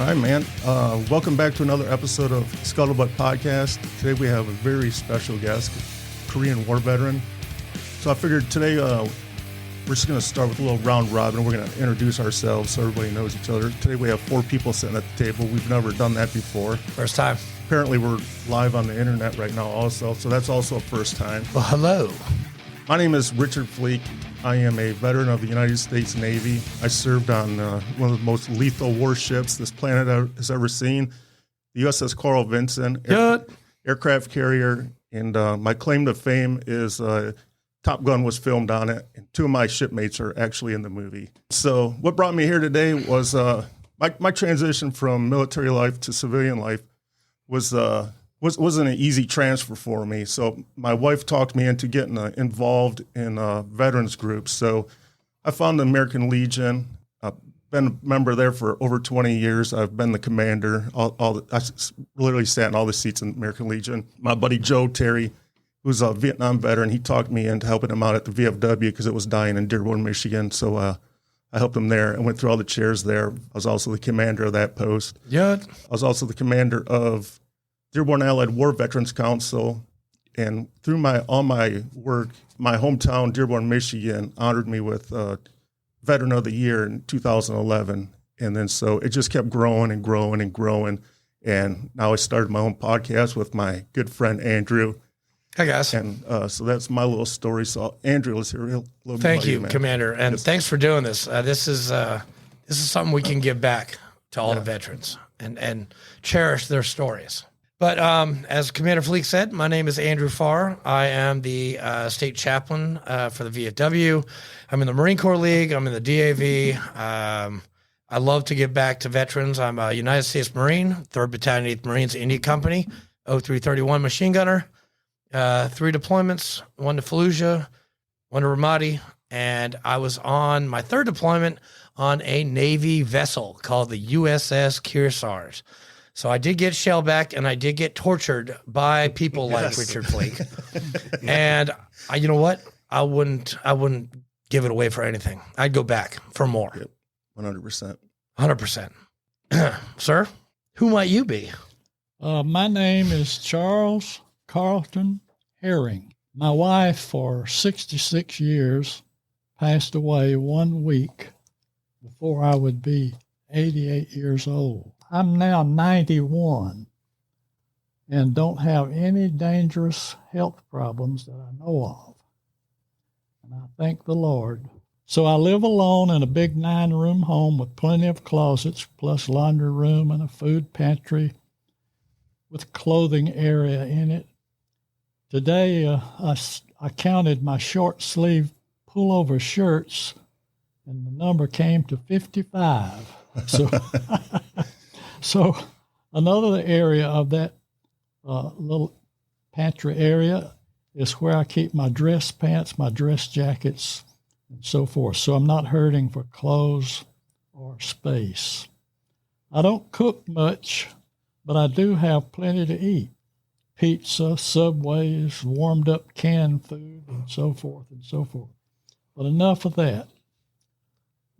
All right, man. Welcome back to another episode of Scuttlebutt Podcast. Today we have a very special guest, Korean War veteran. So I figured today we're just going to start with a little round robin. We're going to introduce ourselves so everybody knows each other. Today we have 4 people sitting at the table. We've never done that before. First time. Apparently we're live on the internet right now also, so that's also a first time. Well, hello. My name is Richard Fleek. I am a veteran of the United States Navy. I served on one of the most lethal warships this planet has ever seen, the USS Carl Vinson, aircraft carrier. And my claim to fame is Top Gun was filmed on it, and 2 of my shipmates are actually in the movie. So what brought me here today was my transition from military life to civilian life wasn't an easy transfer for me. So my wife talked me into getting involved in veterans groups. So I found the American Legion. I've been a member there for over 20 years. I've been the commander. I literally sat in all the seats in the American Legion. My buddy Joe Terry, who's a Vietnam veteran, he talked me into helping him out at the VFW because it was dying in Dearborn, Michigan. So I helped him there and went through all the chairs there. I was also the commander of that post. I was also the commander of Dearborn Allied War Veterans Council, and through all my work, my hometown, Dearborn, Michigan, honored me with Veteran of the Year in 2011. And then so it just kept growing and growing and growing. And now I started my own podcast with my good friend, Andrew. Hi, guys. And so that's my little story. So, Andrew, let's hear a little bit Thank about you, man. Commander. And thanks for doing this. This is something we can give back to all the veterans and cherish their stories. But as Commander Fleek said, my name is Andrew Farr. I am the state chaplain for the VFW. I'm in the Marine Corps League. I'm in the DAV. I love to give back to veterans. I'm a United States Marine, 3rd Battalion, 8th Marines, India Company, 0331 machine gunner, 3 deployments, 1 to Fallujah, 1 to Ramadi, and I was on my 3rd deployment on a Navy vessel called the USS Kearsarge. So I did get shellback, and I did get tortured by people like Richard Fleek. And you know what? I wouldn't give it away for anything. I'd go back for more. Yep, 100%. 100%. Sir, who might you be? My name is Charles Carlton Herring. My wife for 66 years passed away 1 week before I would be 88 years old. I'm now 91 and don't have any dangerous health problems that I know of. And I thank the Lord. So I live alone in a big 9-room home with plenty of closets, plus laundry room and a food pantry with a clothing area in it. Today, I counted my short sleeve pullover shirts, and the number came to 55. So another area of that little pantry area is where I keep my dress pants, my dress jackets, and so forth. So I'm not hurting for clothes or space. I don't cook much, but I do have plenty to eat. Pizza, Subways, warmed up canned food, and so forth and so forth. But enough of that.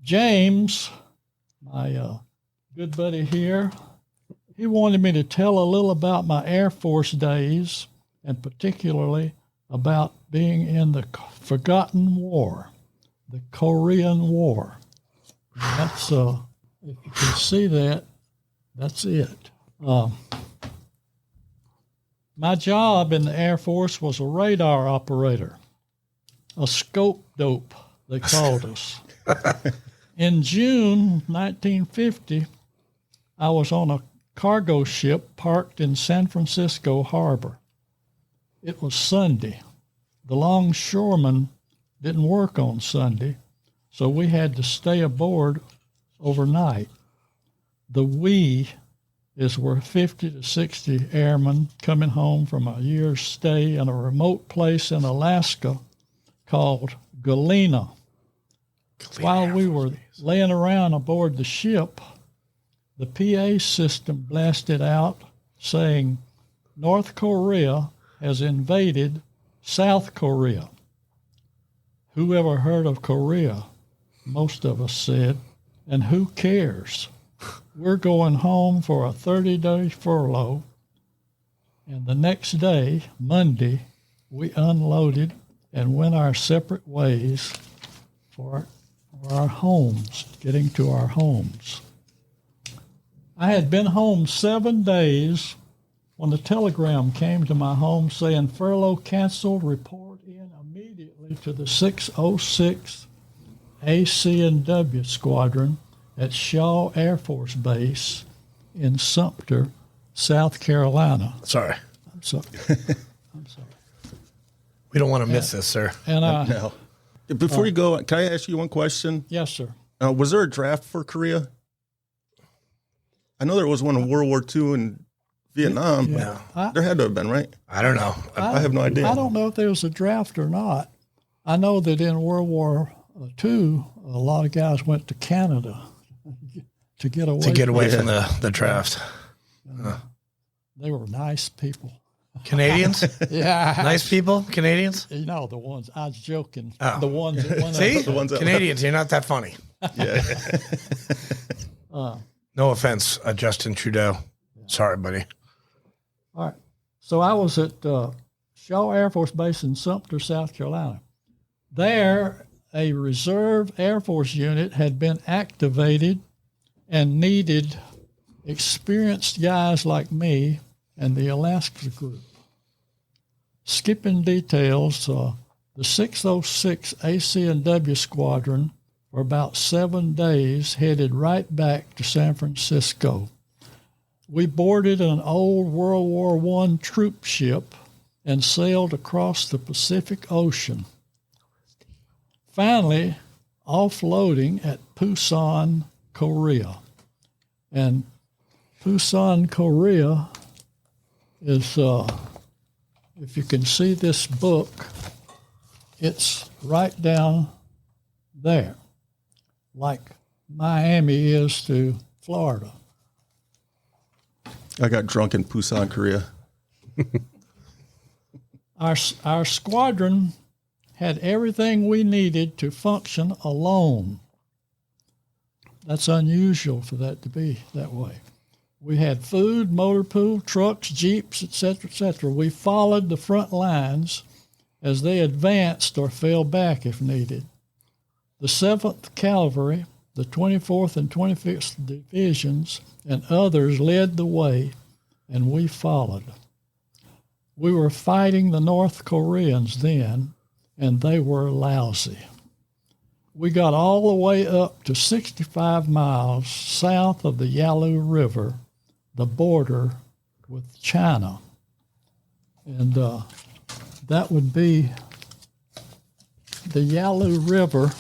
James, my good buddy here, he wanted me to tell a little about my Air Force days, and particularly about being in the forgotten war, the Korean War. That's, if you can see that, that's it. My job in the Air Force was a radar operator, a scope dope, they called us. In June 1950, I was on a cargo ship parked in San Francisco Harbor. It was Sunday. The longshoremen didn't work on Sunday, so we had to stay aboard overnight. The we is where 50 to 60 airmen coming home from a year's stay in a remote place in Alaska called Galena. While we were laying around aboard the ship, the PA system blasted out saying, North Korea has invaded South Korea. Who ever heard of Korea? Most of us said, and who cares? we're going home for a 30-day furlough. And the next day, Monday, we unloaded and went our separate ways for our homes, getting to our homes. I had been home 7 days when the telegram came to my home saying furlough canceled, report in immediately to the 606 AC&W Squadron at Shaw Air Force Base in Sumter, South Carolina. Sorry. I'm sorry. I'm sorry. We don't want to miss this, sir. And No. Before you go, can I ask you one question? yes, sir. Was there a draft for Korea? I know there was one in World War II in Vietnam. No. But there had to have been, right? I don't know. I have no idea. I don't know if there was a draft or not. I know that in World War II, a lot of guys went to Canada to get away. From the draft. They were nice people. Canadians? Yeah. Nice people? Canadians? You know, the ones, I was joking. Oh. The ones that went See? up. The ones that Canadians, you're not that funny. Yeah. No offense, Justin Trudeau. Sorry, buddy. All right. So I was at Shaw Air Force Base in Sumter, South Carolina. There, a reserve Air Force unit had been activated and needed experienced guys like me and the Alaska group. Skipping details, the 606 AC&W Squadron for about 7 days headed right back to San Francisco. We boarded an old World War I troop ship and sailed across the Pacific Ocean. Finally, offloading at Busan, Korea. And Busan, Korea is, if you can see this book, it's right down there, like Miami is to Florida. I got drunk in Busan, Korea. Our squadron had everything we needed to function alone. That's unusual for that to be that way. We had food, motor pool, trucks, jeeps, etc., etc. We followed the front lines as they advanced or fell back if needed. The 7th Cavalry, the 24th and 25th Divisions, and others led the way, and we followed. We were fighting the North Koreans then, and they were lousy. We got all the way up to 65 miles south of the Yalu River, the border with China. And that would be, the Yalu River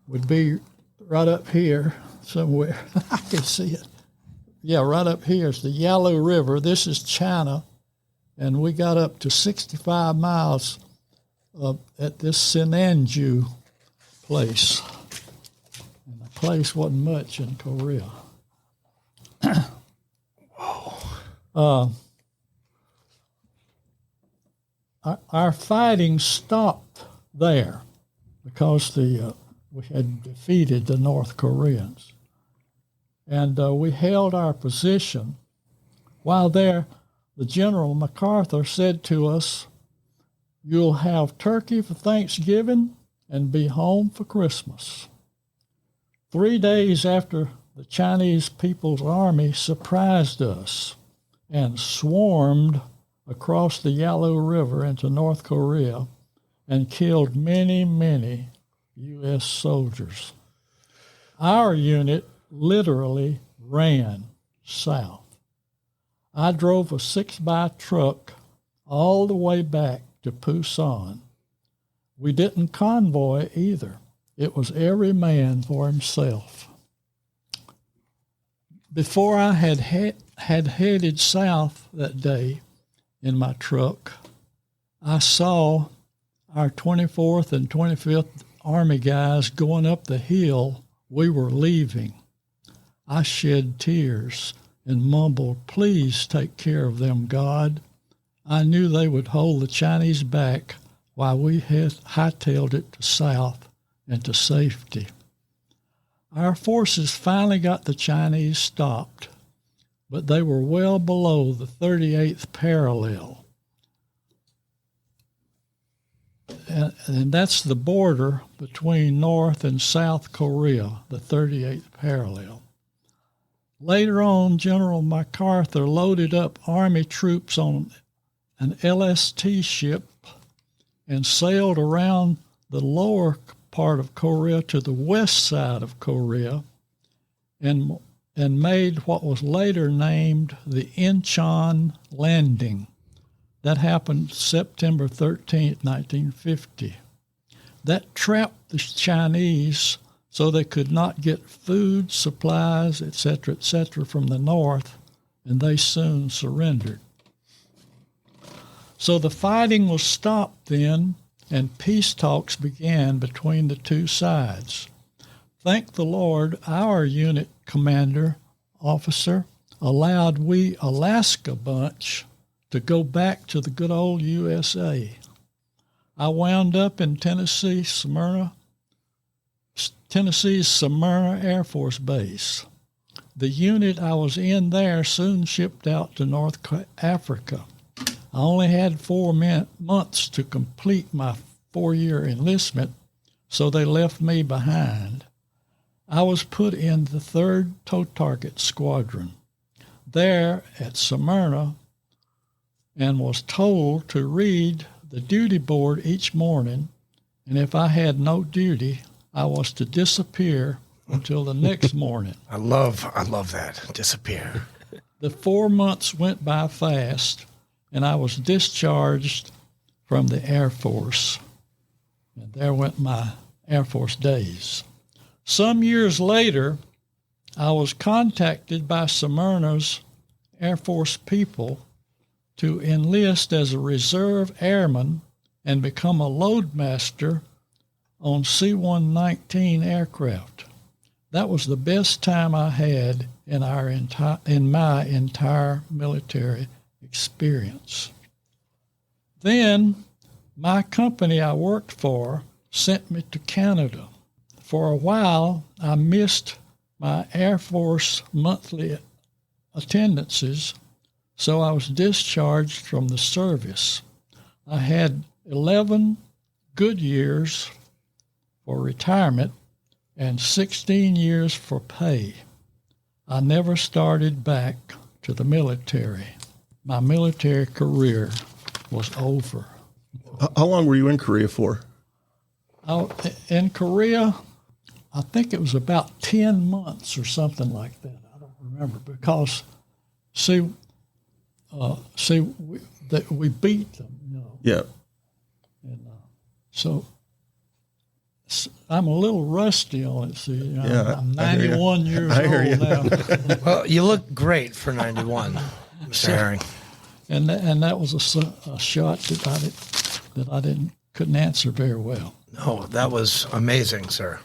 would be right up here somewhere. I can see it. Yeah, right up here is the Yalu River. This is China. And we got up to 65 miles at this Sinanju place. And the place wasn't much in Korea. Our fighting stopped there because we had defeated the North Koreans. And we held our position. While there, the General MacArthur said to us, "You'll have turkey for Thanksgiving and be home for Christmas." 3 days after the Chinese People's Army surprised us and swarmed across the Yalu River into North Korea and killed many, many U.S. soldiers. Our unit literally ran south. I drove a 6x truck all the way back to Busan. We didn't convoy either. It was every man for himself. Before I had headed south that day in my truck, I saw our 24th and 25th Army guys going up the hill we were leaving. I shed tears and mumbled, "Please take care of them, God." I knew they would hold the Chinese back while we hightailed it to south and to safety. Our forces finally got the Chinese stopped, but they were well below the 38th parallel. And that's the border between North and South Korea, the 38th parallel. Later on, General MacArthur loaded up Army troops on an LST ship and sailed around the lower part of Korea to the west side of Korea and made what was later named the Incheon Landing. That happened September 13th, 1950. That trapped the Chinese so they could not get food, supplies, etc., from the north, and they soon surrendered. So the fighting was stopped then, and peace talks began between the two sides. Thank the Lord, our unit commander, officer, allowed we Alaska bunch to go back to the good old USA. I wound up in Tennessee's Smyrna Air Force Base. The unit I was in there soon shipped out to North Africa. I only had 4 months to complete my 4-year enlistment, so they left me behind. I was put in the 3rd Tow Target Squadron, there at Smyrna, and was told to read the duty board each morning, and if I had no duty, I was to disappear until the next morning. I love that. Disappear. The 4 months went by fast, and I was discharged from the Air Force. And there went my Air Force days. Some years later, I was contacted by Smyrna's Air Force people to enlist as a reserve airman and become a loadmaster on C-119 aircraft. That was the best time I had in my entire military experience. Then my company I worked for sent me to Canada. For a while, I missed my Air Force monthly attendances, so I was discharged from the service. I had 11 good years for retirement and 16 years for pay. I never started back to the military. My military career was over. How long were you in Korea for? In Korea, I think it was about 10 months or something like that. I don't remember because, we beat them, Yeah. And so I'm a little rusty on it. See, I'm 91 years old now. Well, you look great for 91, Mr. Herring. And that was a shot that I couldn't answer very well. No, that was amazing, sir.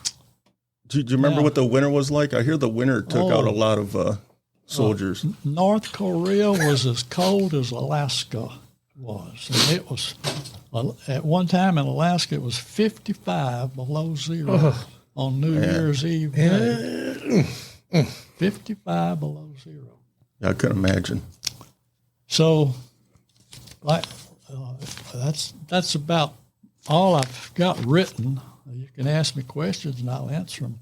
Do you remember what the winter was like? I hear the winter took out a lot of soldiers. North Korea was as cold as Alaska was. And it was, at one time in Alaska, it was 55 below zero on New Year's Eve day. 55 below zero. Yeah, I couldn't imagine. So, that's about all I've got written. You can ask me questions and I'll answer them.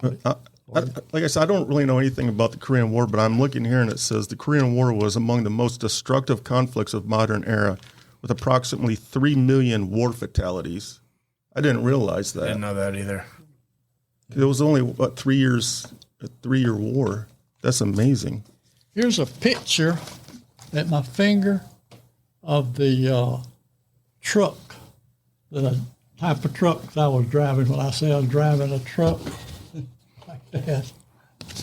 Like I said, I don't really know anything about the Korean War, but I'm looking here and it says the Korean War was among the most destructive conflicts of modern era, with approximately 3 million war fatalities. I didn't realize that. I didn't know that either. It was only, 3 years, a 3-year war. That's amazing. Here's a picture at my finger of the truck, the type of truck I was driving. When I say I was driving a truck like that.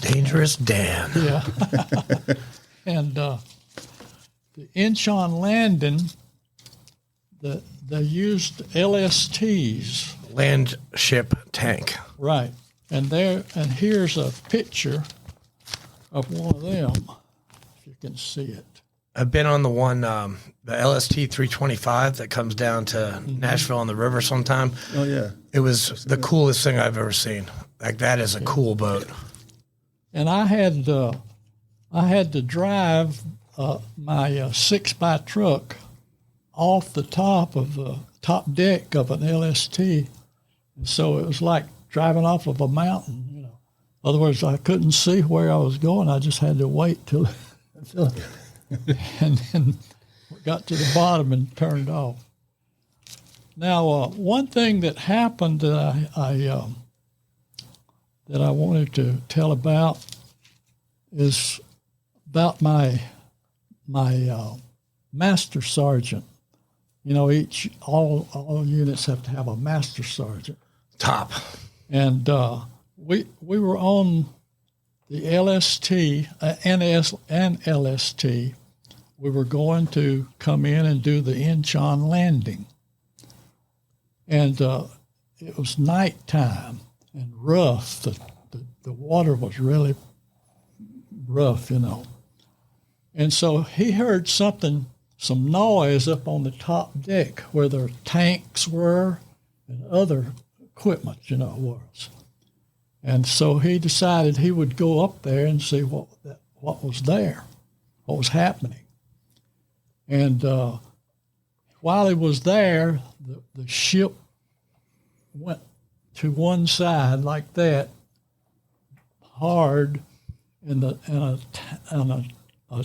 Dangerous Dan. Yeah. And the Incheon Landing, they used LSTs. Land ship tank. Right. And here's a picture of one of them, if you can see it. I've been on the one, the LST 325 that comes down to Nashville on the river sometime. Oh, yeah. It was the coolest thing I've ever seen. Like, that is a cool boat. and I had to drive my 6x truck off the top of the top deck of an LST, and so it was like driving off of a mountain. You know, in other words, I couldn't see where I was going. I just had to wait till and then got to the bottom and turned off. Now, one thing that happened that I wanted to tell about is about my master sergeant. You know, all units have to have a master sergeant. Top. And we were on the LST and LST. We were going to come in and do the Incheon landing. And it was nighttime and rough. The water was really rough, you know. And so he heard some noise up on the top deck where their tanks were and other equipment, you know, was. And so he decided he would go up there and see what was there, what was happening. And while he was there, the ship went to one side like that, hard, and a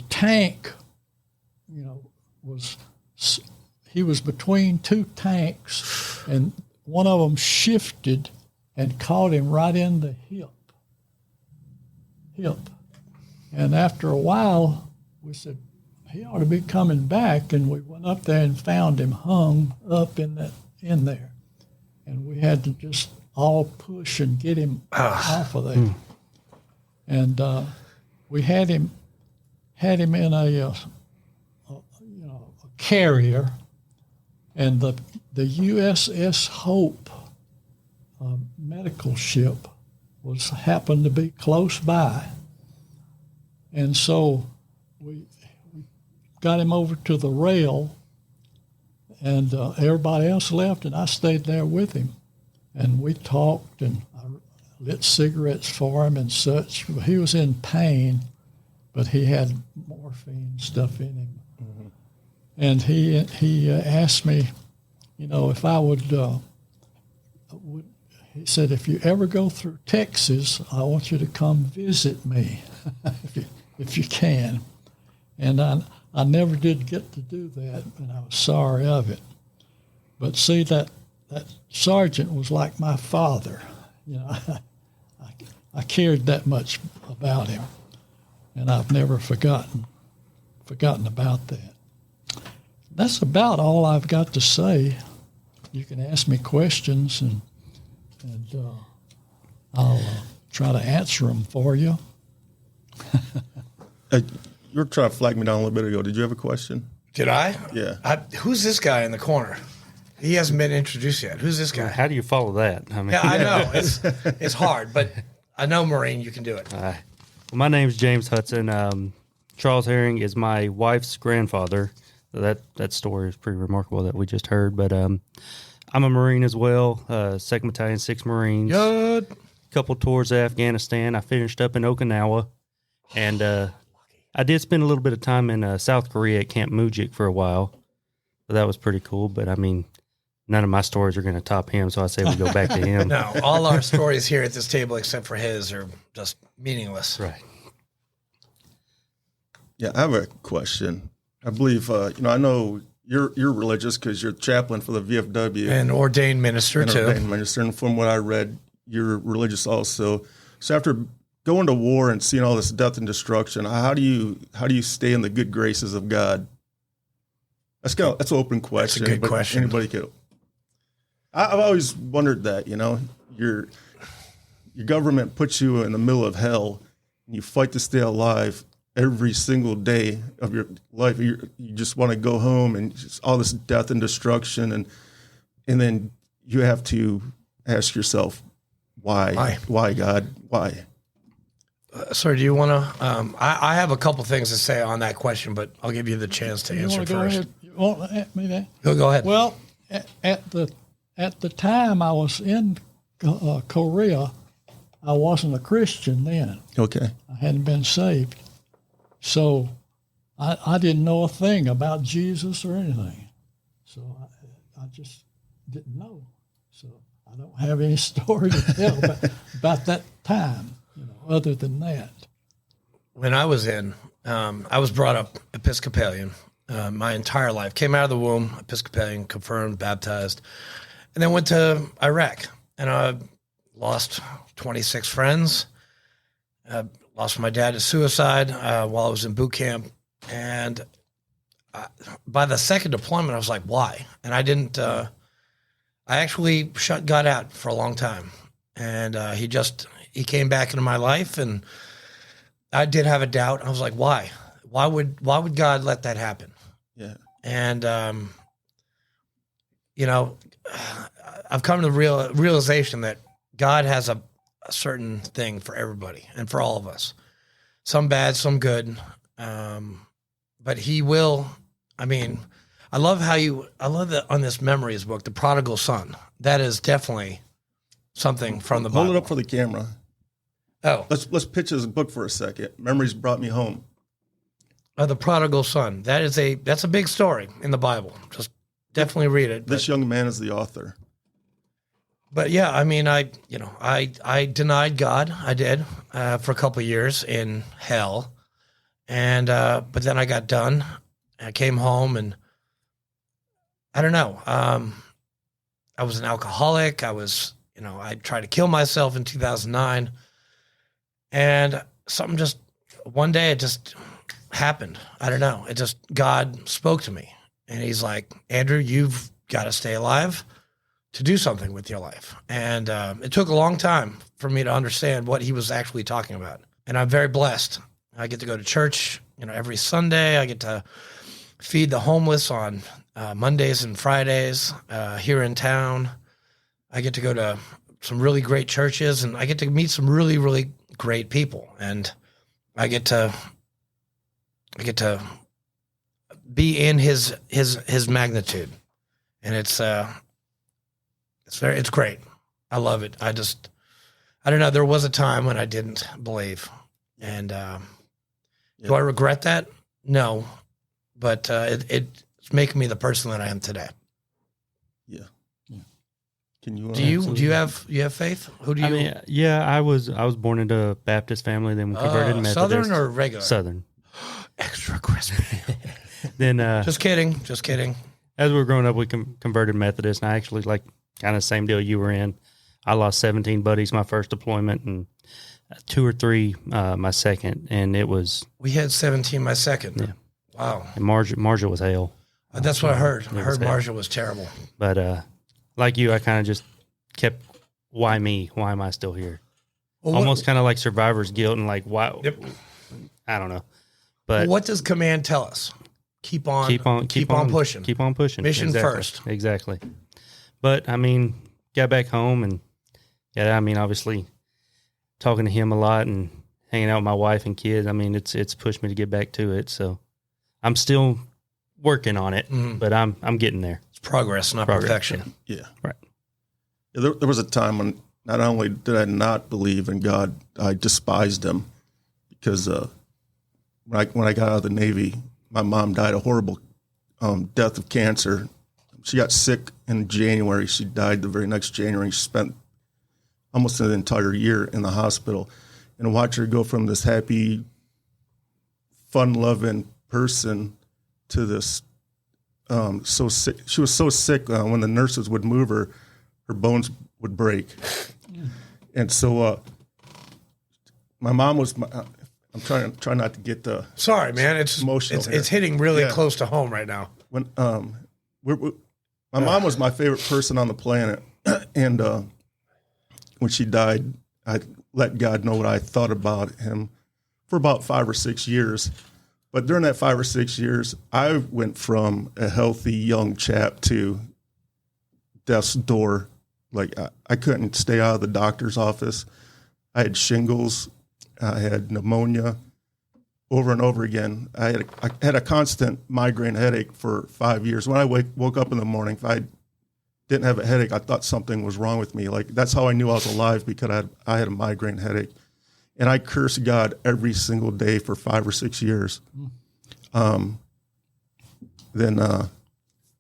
tank, you know, he was between two tanks, and one of them shifted and caught him right in the hip. And after a while, we said, he ought to be coming back, and we went up there and found him hung up in there. And we had to just all push and get him off of there. And we had him in a carrier, and the USS Hope medical ship happened to be close by, and so we got him over to the rail, and everybody else left, and I stayed there with him, and we talked, and I lit cigarettes for him and such. He was in pain, but he had morphine stuff in him. Mm-hmm. And he asked me, you know, if I would, he said, if you ever go through Texas, I want you to come visit me if you can. And I never did get to do that, and I was sorry of it. But see, that sergeant was like my father. You know, I cared that much about him, and I've never forgotten about that. That's about all I've got to say. You can ask me questions, and I'll try to answer them for you. You were trying to flag me down a little bit ago. Did you have a question? Did I? Yeah. Who's this guy in the corner? He hasn't been introduced yet. Who's this guy? How do you follow that? I mean, Yeah, I know. It's hard, but I know, Maureen, you can do it. well, my name's James Hudson. Charles Herring is my wife's grandfather. That story is pretty remarkable that we just heard. But I'm a Marine as well, 2nd Battalion, 6th Marines. Good. Couple tours to Afghanistan. I finished up in Okinawa. And I did spend a little bit of time in South Korea at Camp Mujik for a while. So that was pretty cool. But, I mean, none of my stories are going to top him, so I say we go back to him. No, all our stories here at this table, except for his, are just meaningless. Right. Yeah, I have a question. I believe, I know you're religious because you're chaplain for the VFW. And ordained minister, and too. Ordained minister. And from what I read, you're religious also. So after going to war and seeing all this death and destruction, how do you stay in the good graces of God? That's an open question. That's a good but question. Anybody could. I've always wondered that, your government puts you in the middle of hell, and you fight to stay alive every single day of your life. You just want to go home, and just all this death and destruction, and then you have to ask yourself, why? Why, God? Why? Sir, do you want to? I have a couple things to say on that question, but I'll give you the chance to answer want to go first. ahead? You want to ask me that? Go ahead. Well, at the time I was in Korea, I wasn't a Christian then. Okay. I hadn't been saved. So I didn't know a thing about Jesus or anything. So I just didn't know. So I don't have any story to tell about that time, other than that. When I was I was brought up Episcopalian my entire life. Came out of the womb, Episcopalian, confirmed, baptized, and then went to Iraq. And I lost 26 friends. Lost my dad to suicide while I was in boot camp. And by the second deployment, I was like, why? And I didn't, I actually shut God out for a long time. And he came back into my life, and I did have a doubt. I was like, why? Why would God let that happen? Yeah. And, I've come to the realization that God has a certain thing for everybody and for all of us. Some bad, some good. But he will, I love that on this memories book, The Prodigal Son. That is definitely something from the Bible. Hold it up for the camera. Oh, Let's pitch this book for a second. Memories Brought Me Home. The Prodigal Son. That's a big story in the Bible. Just definitely read it. This young man is the author. But yeah, I denied God. I did for a couple of years in hell, and but then I got done. I came home, and I don't know. I was an alcoholic. I tried to kill myself in 2009, and one day it just happened. I don't know. God spoke to me, and He's like, Andrew, you've got to stay alive to do something with your life. And it took a long time for me to understand what He was actually talking about. And I'm very blessed. I get to go to church, every Sunday. I get to feed the homeless on Mondays and Fridays here in town. I get to go to some really great churches, and I get to meet some really, really great people. And I get to be in his magnitude. And it's great. I love it. I don't know. There was a time when I didn't believe, and do I regret that? No, but it's making me the person that I am today. Yeah. Can you? Do you have faith? Who do you? I was born into a Baptist family, then converted Methodist. Southern or regular? Southern. Extra crispy. Then just kidding. As we were growing up, we converted Methodist, and I actually kind of same deal you were in. I lost 17 buddies my first deployment, and 2 or 3 my second, and it was. We had 17 my second. Yeah. Wow. And Marshall was hell. That's what I heard. I heard Marshall was terrible. But like you, I kind of just kept, why me? Why am I still here? Well, almost kind of like survivor's guilt, and why? Yep. I don't know. But what does command tell us? Keep on pushing. Keep on pushing. Mission first. Exactly. But got back home, and obviously talking to him a lot and hanging out with my wife and kids. It's pushed me to get back to it. So I'm still working on it, but I'm getting there. It's progress, not perfection. Yeah. Right. Yeah, there was a time when not only did I not believe in God, I despised Him, because when I got out of the Navy, my mom died a horrible death of cancer. She got sick in January. She died the very next January. She spent almost an entire year in the hospital. And to watch her go from this happy, fun-loving person to this so sick. She was so sick when the nurses would move her, her bones would break. And so my mom was I'm trying not to get the sorry, man. It's emotional. It's hitting really close to home right now. When my mom was my favorite person on the planet, and when she died, I let God know what I thought about Him for about 5 or 6 years. But during that 5 or 6 years, I went from a healthy young chap to death's door. I couldn't stay out of the doctor's office. I had shingles. I had pneumonia over and over again. I had a constant migraine headache for 5 years. When I woke up in the morning, if I didn't have a headache, I thought something was wrong with me. Like, that's how I knew I was alive, because I had a migraine headache. And I cursed God every single day for 5 or 6 years. Then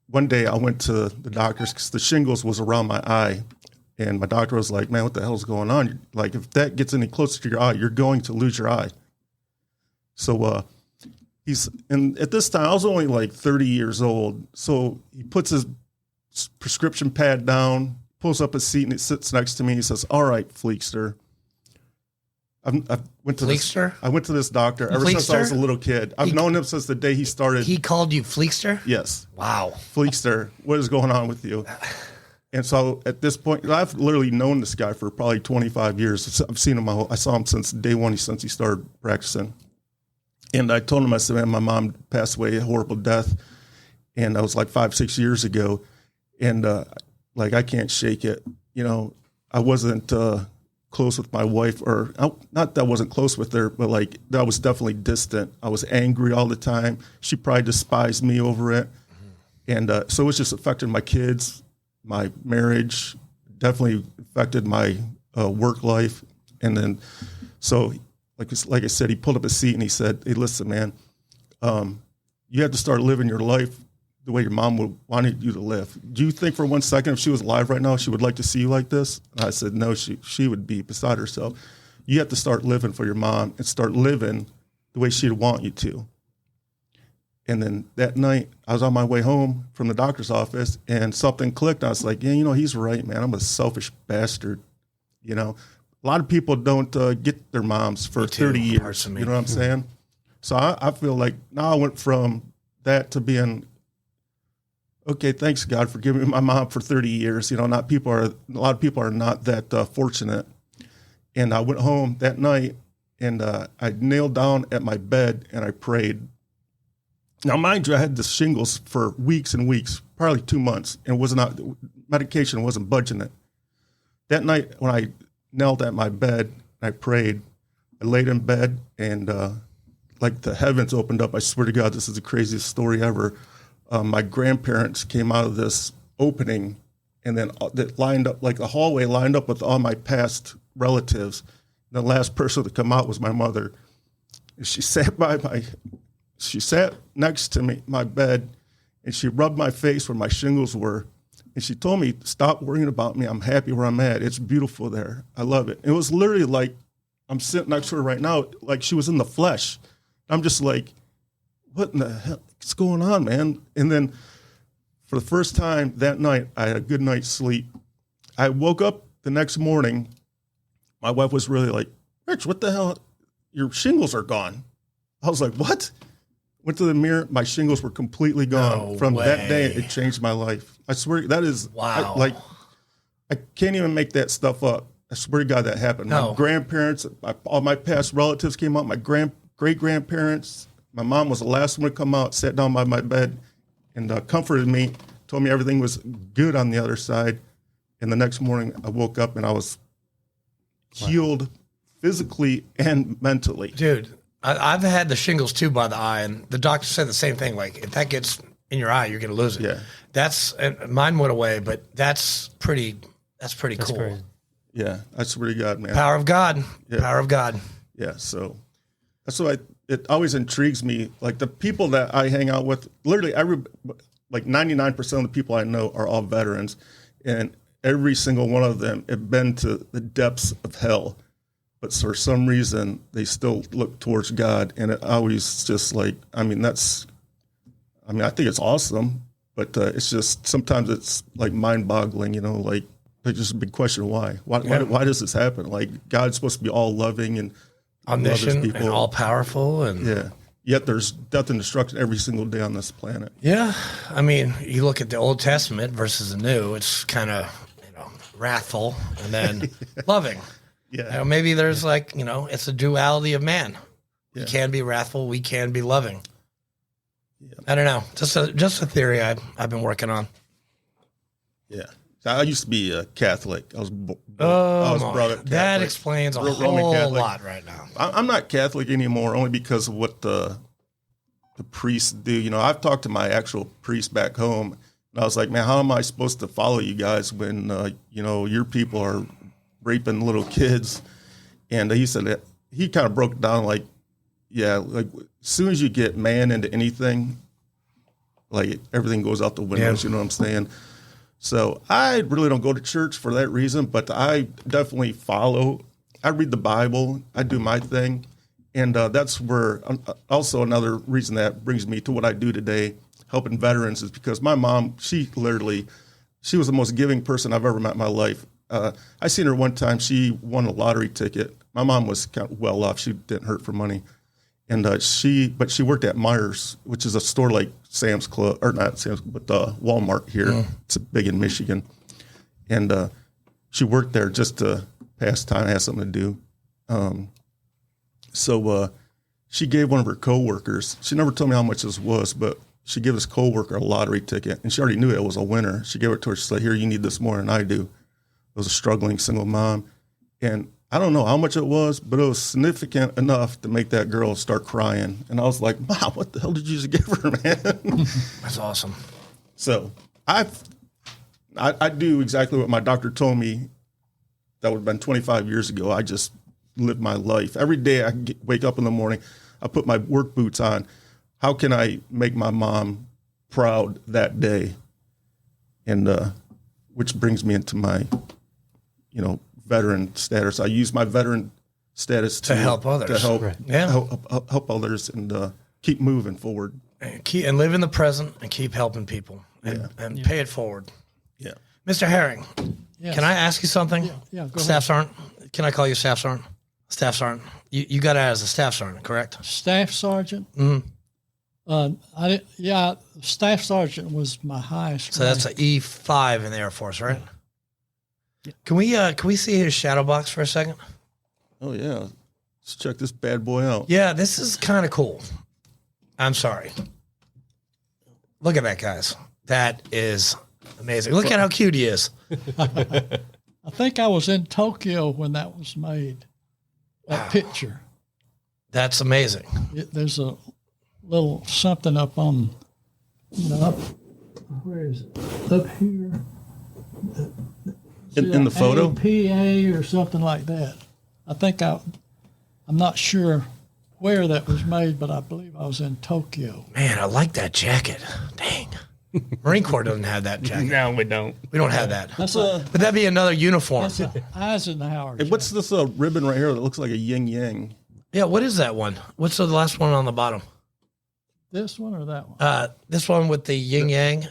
one day I went to the doctor's because the shingles was around my eye. And my doctor was like, man, what the hell's going on? Like, if that gets any closer to your eye, you're going to lose your eye. So and at this time, I was only like 30 years old. So he puts his prescription pad down, pulls up a seat, and he sits next to me. He says, all right, Fleekster. I went to this doctor ever since I was a little kid. I've known him since the day he started. He called you Fleekster? Yes. Wow. Fleekster, what is going on with you? And so at this point, I've literally known this guy for probably 25 years. I've seen him. I saw him since day one, since he started practicing. And I told him, I said, man, my mom passed away a horrible death. And that was like 5-6 years ago. And like, I can't shake it. You know, I wasn't close with my wife, or not that I wasn't close with her, but like, I was definitely distant. I was angry all the time. She probably despised me over it. And so it was just affecting my kids, my marriage, definitely affected my work life. And then, so like I said, he pulled up a seat and he said, hey, listen, man, you have to start living your life the way your mom would wanted you to live. Do you think for 1 second, if she was alive right now, she would like to see you like this? And I said, no, she would be beside herself. You have to start living for your mom and start living the way she'd want you to. And then that night, I was on my way home from the doctor's office, and something clicked. I was like, yeah, you know, he's right, man. I'm a selfish bastard. You know, a lot of people don't get their moms for 30 years. You know what I'm saying? So I feel like now I went from that to being, okay, thanks God for giving me my mom for 30 years. You know, a lot of people are not that fortunate. And I went home that night, and I knelt down at my bed and I prayed. Now, mind you, I had the shingles for weeks and weeks, probably 2 months, and medication wasn't budging it. That night, when I knelt at my bed, I prayed. I laid in bed, and like the heavens opened up. I swear to God, this is the craziest story ever. My grandparents came out of this opening, and then that lined up, like the hallway lined up with all my past relatives. And the last person to come out was my mother. She sat next to me, my bed, and she rubbed my face where my shingles were. And she told me, stop worrying about me. I'm happy where I'm at. It's beautiful there. I love it. It was literally like I'm sitting next to her right now, like she was in the flesh. I'm just like, what in the hell is going on, man? And then for the first time that night, I had a good night's sleep. I woke up the next morning. My wife was really like, Rich, what the hell? Your shingles are gone. I was like, what? Went to the mirror. My shingles were completely gone. No From way. that day, it changed my life. I swear, that is, Wow. I can't even make that stuff up. I swear to God that happened. No. My grandparents, all my past relatives came out, my great-grandparents. My mom was the last one to come out, sat down by my bed, and comforted me, told me everything was good on the other side. And the next morning, I woke up and I was healed physically and mentally. Dude, I've had the shingles too by the eye, and the doctor said the same thing. Like, if that gets in your eye, you're going to lose it. Yeah. Mine went away, but that's pretty cool. crazy. Yeah, I swear to God, man. Power of God. Yeah. Power of God. Yeah, so that's why it always intrigues me. Like the people that I hang out with, literally like 99% of the people I know are all veterans, and every single one of them have been to the depths of hell. But for some reason, they still look towards God, and it always just like, I think it's awesome, but it's just, sometimes it's like mind-boggling, you know, like, it's just a big question, why? Why does this happen? Like, God's supposed to be all loving and Omniscient and all powerful. And yeah. Yet there's death and destruction every single day on this planet. yeah, I mean, you look at the Old Testament versus the New, it's kind of, wrathful and then loving. Yeah. Maybe there's like, it's a duality of man. Yeah. We can be wrathful, we can be loving. Yeah. I don't know. Just a theory I've been working on. Yeah. I used to be a Catholic. I was brought up Catholic. That explains a whole lot right now. I'm not Catholic anymore, only because of what the priests do. I've talked to my actual priest back home. And I was like, man, how am I supposed to follow you guys when, you know, your people are raping little kids? And he said that he kind of broke it down like, yeah, like as soon as you get man into anything, like everything goes out the windows, you know what I'm saying? So I really don't go to church for that reason, but I definitely follow. I read the Bible. I do my thing. And that's where also another reason that brings me to what I do today, helping veterans, is because my mom, she was the most giving person I've ever met in my life. I seen her one time. She won a lottery ticket. My mom was kind of well off. She didn't hurt for money. And she worked at Myers, which is a store like Sam's Club, or not Sam's, but Walmart here. It's big in Michigan. And she worked there just to pass time, have something to do. So she gave one of her coworkers, she never told me how much this was, but she gave this coworker a lottery ticket, and she already knew it was a winner. She gave it to her. She said, here, you need this more than I do. It was a struggling single mom. And I don't know how much it was, but it was significant enough to make that girl start crying. And I was like, Mom, what the hell did you just give her, man? That's awesome. So I do exactly what my doctor told me. That would have been 25 years ago. I just live my life. Every day I wake up in the morning, I put my work boots on. How can I make my mom proud that day? And which brings me into my, you know, veteran status. I use my veteran status to help others. To help, Right. Yeah. help others and keep moving forward. And live in the present and keep helping people and pay it forward. Yeah. Mr. Herring, Yes. Can I ask you something? Yeah, go Staff Sergeant. Can I call you Staff Sergeant? Staff Sergeant. You got out as a Staff Sergeant, correct? Staff Sergeant? Staff Sergeant was my highest. So that's an E5 in the Air Force, right? Yeah. Can we see his shadow box for a second? Oh yeah. Let's check this bad boy out. Yeah, this is kind of cool. I'm sorry. Look at that, guys. That is amazing. Look at how cute he is. I think I was in Tokyo when that was made. That picture. That's amazing. There's a little something up on, up, where is it? Up here. In the photo? APA or something like that. I'm not sure where that was made, but I believe I was in Tokyo. Man, I like that jacket. Dang. Marine Corps doesn't have that jacket. No, we don't. We don't have that. That's But that'd be another uniform. That's an Eisenhower. Hey, what's this ribbon right here that looks like a yin yang? Yeah, what is that one? What's the last one on the bottom? This one or that one? This one with the yin yang.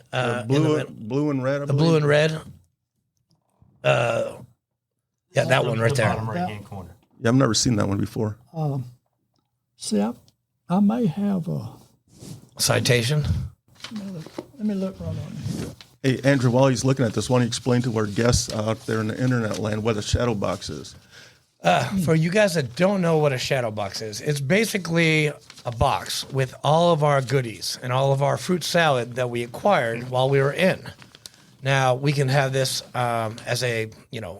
Blue and red. I the believe. blue and red. Yeah, that one right there. Bottom right hand corner. Yeah, I've never seen that one before. See, I may have a. Citation. Let me look right on here. Hey, Andrew, while he's looking at this, why don't you explain to our guests out there in the internet land what a shadow box is? For you guys that don't know what a shadow box is, it's basically a box with all of our goodies and all of our fruit salad that we acquired while we were in. Now we can have this as a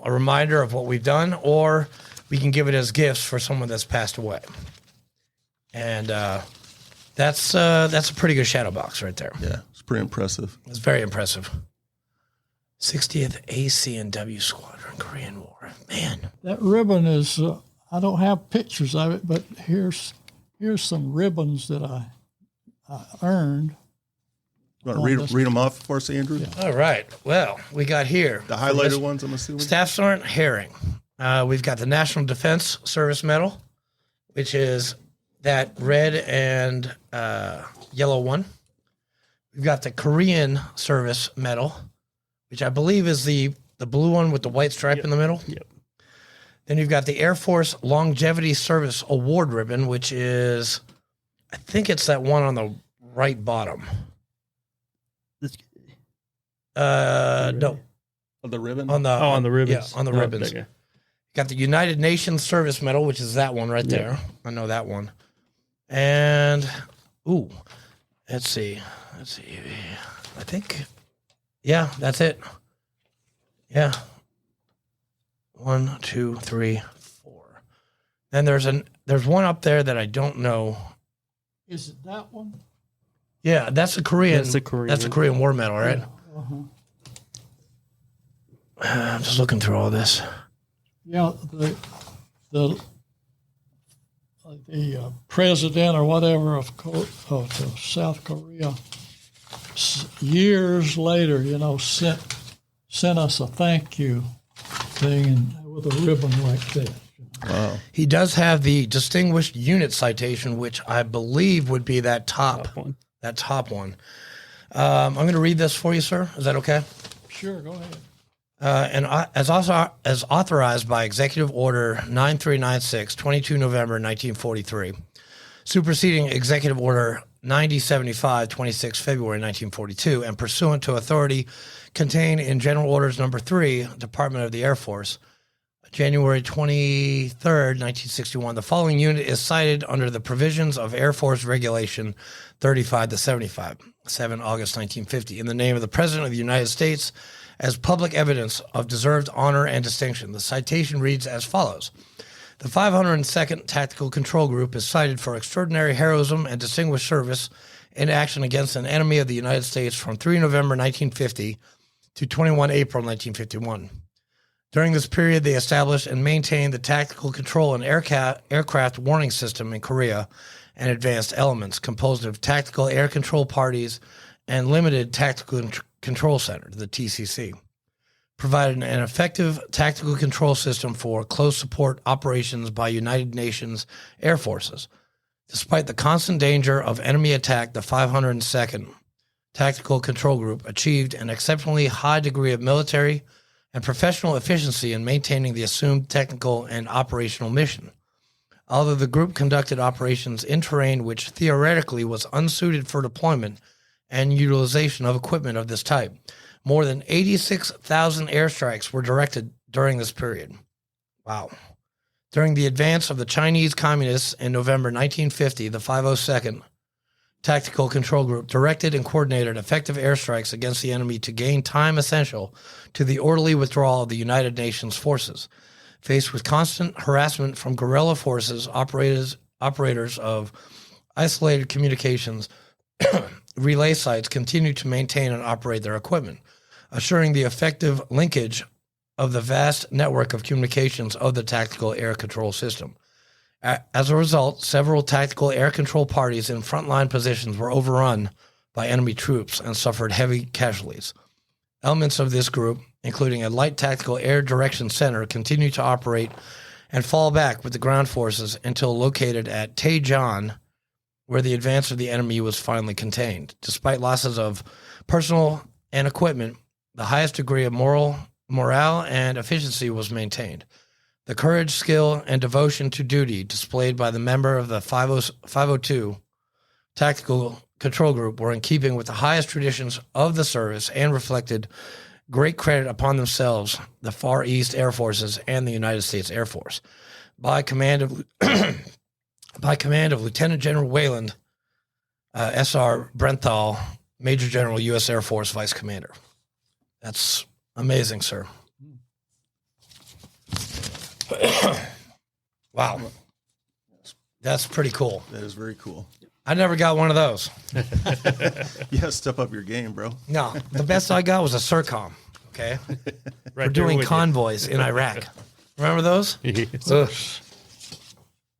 reminder of what we've done, or we can give it as gifts for someone that's passed away. And that's a pretty good shadow box right there. Yeah, it's pretty impressive. It's very impressive. 60th ACNW Squadron, Korean War. Man. That ribbon is, I don't have pictures of it, but here's some ribbons that I earned. You want to read them off for us, Andrew? Yeah. All right. Well, we got here. The highlighted ones, I'm assuming? Staff Sergeant Herring. We've got the National Defense Service Medal, which is that red and yellow one. We've got the Korean Service Medal, which I believe is the blue one with the white stripe in the middle. Yep. Then you've got the Air Force Longevity Service Award ribbon, which is, I think it's that one on the right bottom. No, Oh, the ribbon? on the ribbons. Yeah, on the Oh, ribbons. okay. Got the United Nations Service Medal, which is that one right there. I know that one. And let's see. I think, yeah, that's it. Yeah. 1, 2, 3, 4. Then there's one up there that I don't know. Is it that one? Yeah, that's the Korean. That's the Korean. That's the Korean War Medal, right? Yeah, I'm just looking through all this. Yeah, the president or whatever of South Korea years later, sent us a thank you thing and with a ribbon like that. Wow. He does have the Distinguished Unit Citation, which I believe would be that top one. That top one. I'm going to read this for you, sir. Is that okay? Sure, go ahead. And as authorized by Executive Order 9396, 22 November 1943, superseding Executive Order 9075, 26 February 1942, and pursuant to authority contained in General Orders Number 3, Department of the Air Force, January 23rd, 1961. The following unit is cited under the provisions of Air Force Regulation 35-75, 7 August 1950, in the name of the President of the United States as public evidence of deserved honor and distinction. The citation reads as follows. The 502nd Tactical Control Group is cited for extraordinary heroism and distinguished service in action against an enemy of the United States from 3 November 1950 to 21 April 1951. During this period, they established and maintained the tactical control and aircraft warning system in Korea and advanced elements composed of tactical air control parties and limited tactical control center, the TCC, provided an effective tactical control system for close support operations by United Nations Air Forces. Despite the constant danger of enemy attack, the 502nd Tactical Control Group achieved an exceptionally high degree of military and professional efficiency in maintaining the assumed technical and operational mission. Although the group conducted operations in terrain which theoretically was unsuited for deployment and utilization of equipment of this type, more than 86,000 airstrikes were directed during this period. Wow. During the advance of the Chinese Communists in November 1950, the 502nd Tactical Control Group directed and coordinated effective airstrikes against the enemy to gain time essential to the orderly withdrawal of the United Nations forces. Faced with constant harassment from guerrilla forces, operators of isolated communications relay sites continued to maintain and operate their equipment, assuring the effective linkage of the vast network of communications of the tactical air control system. As a result, several tactical air control parties in frontline positions were overrun by enemy troops and suffered heavy casualties. Elements of this group, including a light tactical air direction center, continued to operate and fall back with the ground forces until located at Taejon, where the advance of the enemy was finally contained. Despite losses of personnel and equipment, the highest degree of morale and efficiency was maintained. The courage, skill, and devotion to duty displayed by the member of the 502 Tactical Control Group were in keeping with the highest traditions of the service and reflected great credit upon themselves, the Far East Air Forces, and the United States Air Force. By command of Lieutenant General Wayland S.R. Brenthal, Major General, U.S. Air Force Vice Commander. That's amazing, sir. Wow. That's pretty cool. That is very cool. I never got one of those. Yeah, step up your game, bro. No, the best I got was a Sercom, okay? Right For doing there with convoys in Iraq. Remember those? you. Ugh.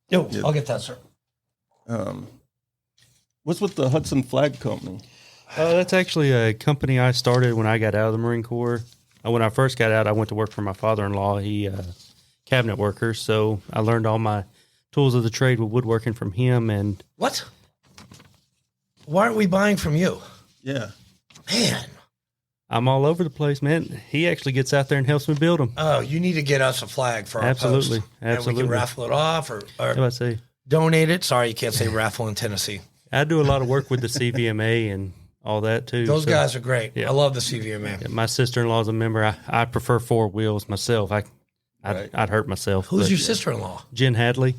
Yo, I'll get that, sir. What's with the Hudson Flag Company? That's actually a company I started when I got out of the Marine Corps. When I first got out, I went to work for my father-in-law. He cabinet worker, so I learned all my tools of the trade with woodworking from him. And What? Why aren't we buying from you? Yeah. Man. I'm all over the place, man. He actually gets out there and helps me build them. Oh, you need to get us a flag for our Absolutely. post. And we Absolutely. can raffle it off or What do I say? donate it. Sorry, you can't say raffle in Tennessee. I do a lot of work with the CVMA and all that too. Those so- guys are great. Yeah. I love the CVMA. Yeah, my sister-in-law is a member. I prefer four wheels myself. I'd hurt myself. Who's but- your sister-in-law? Jen Hadley.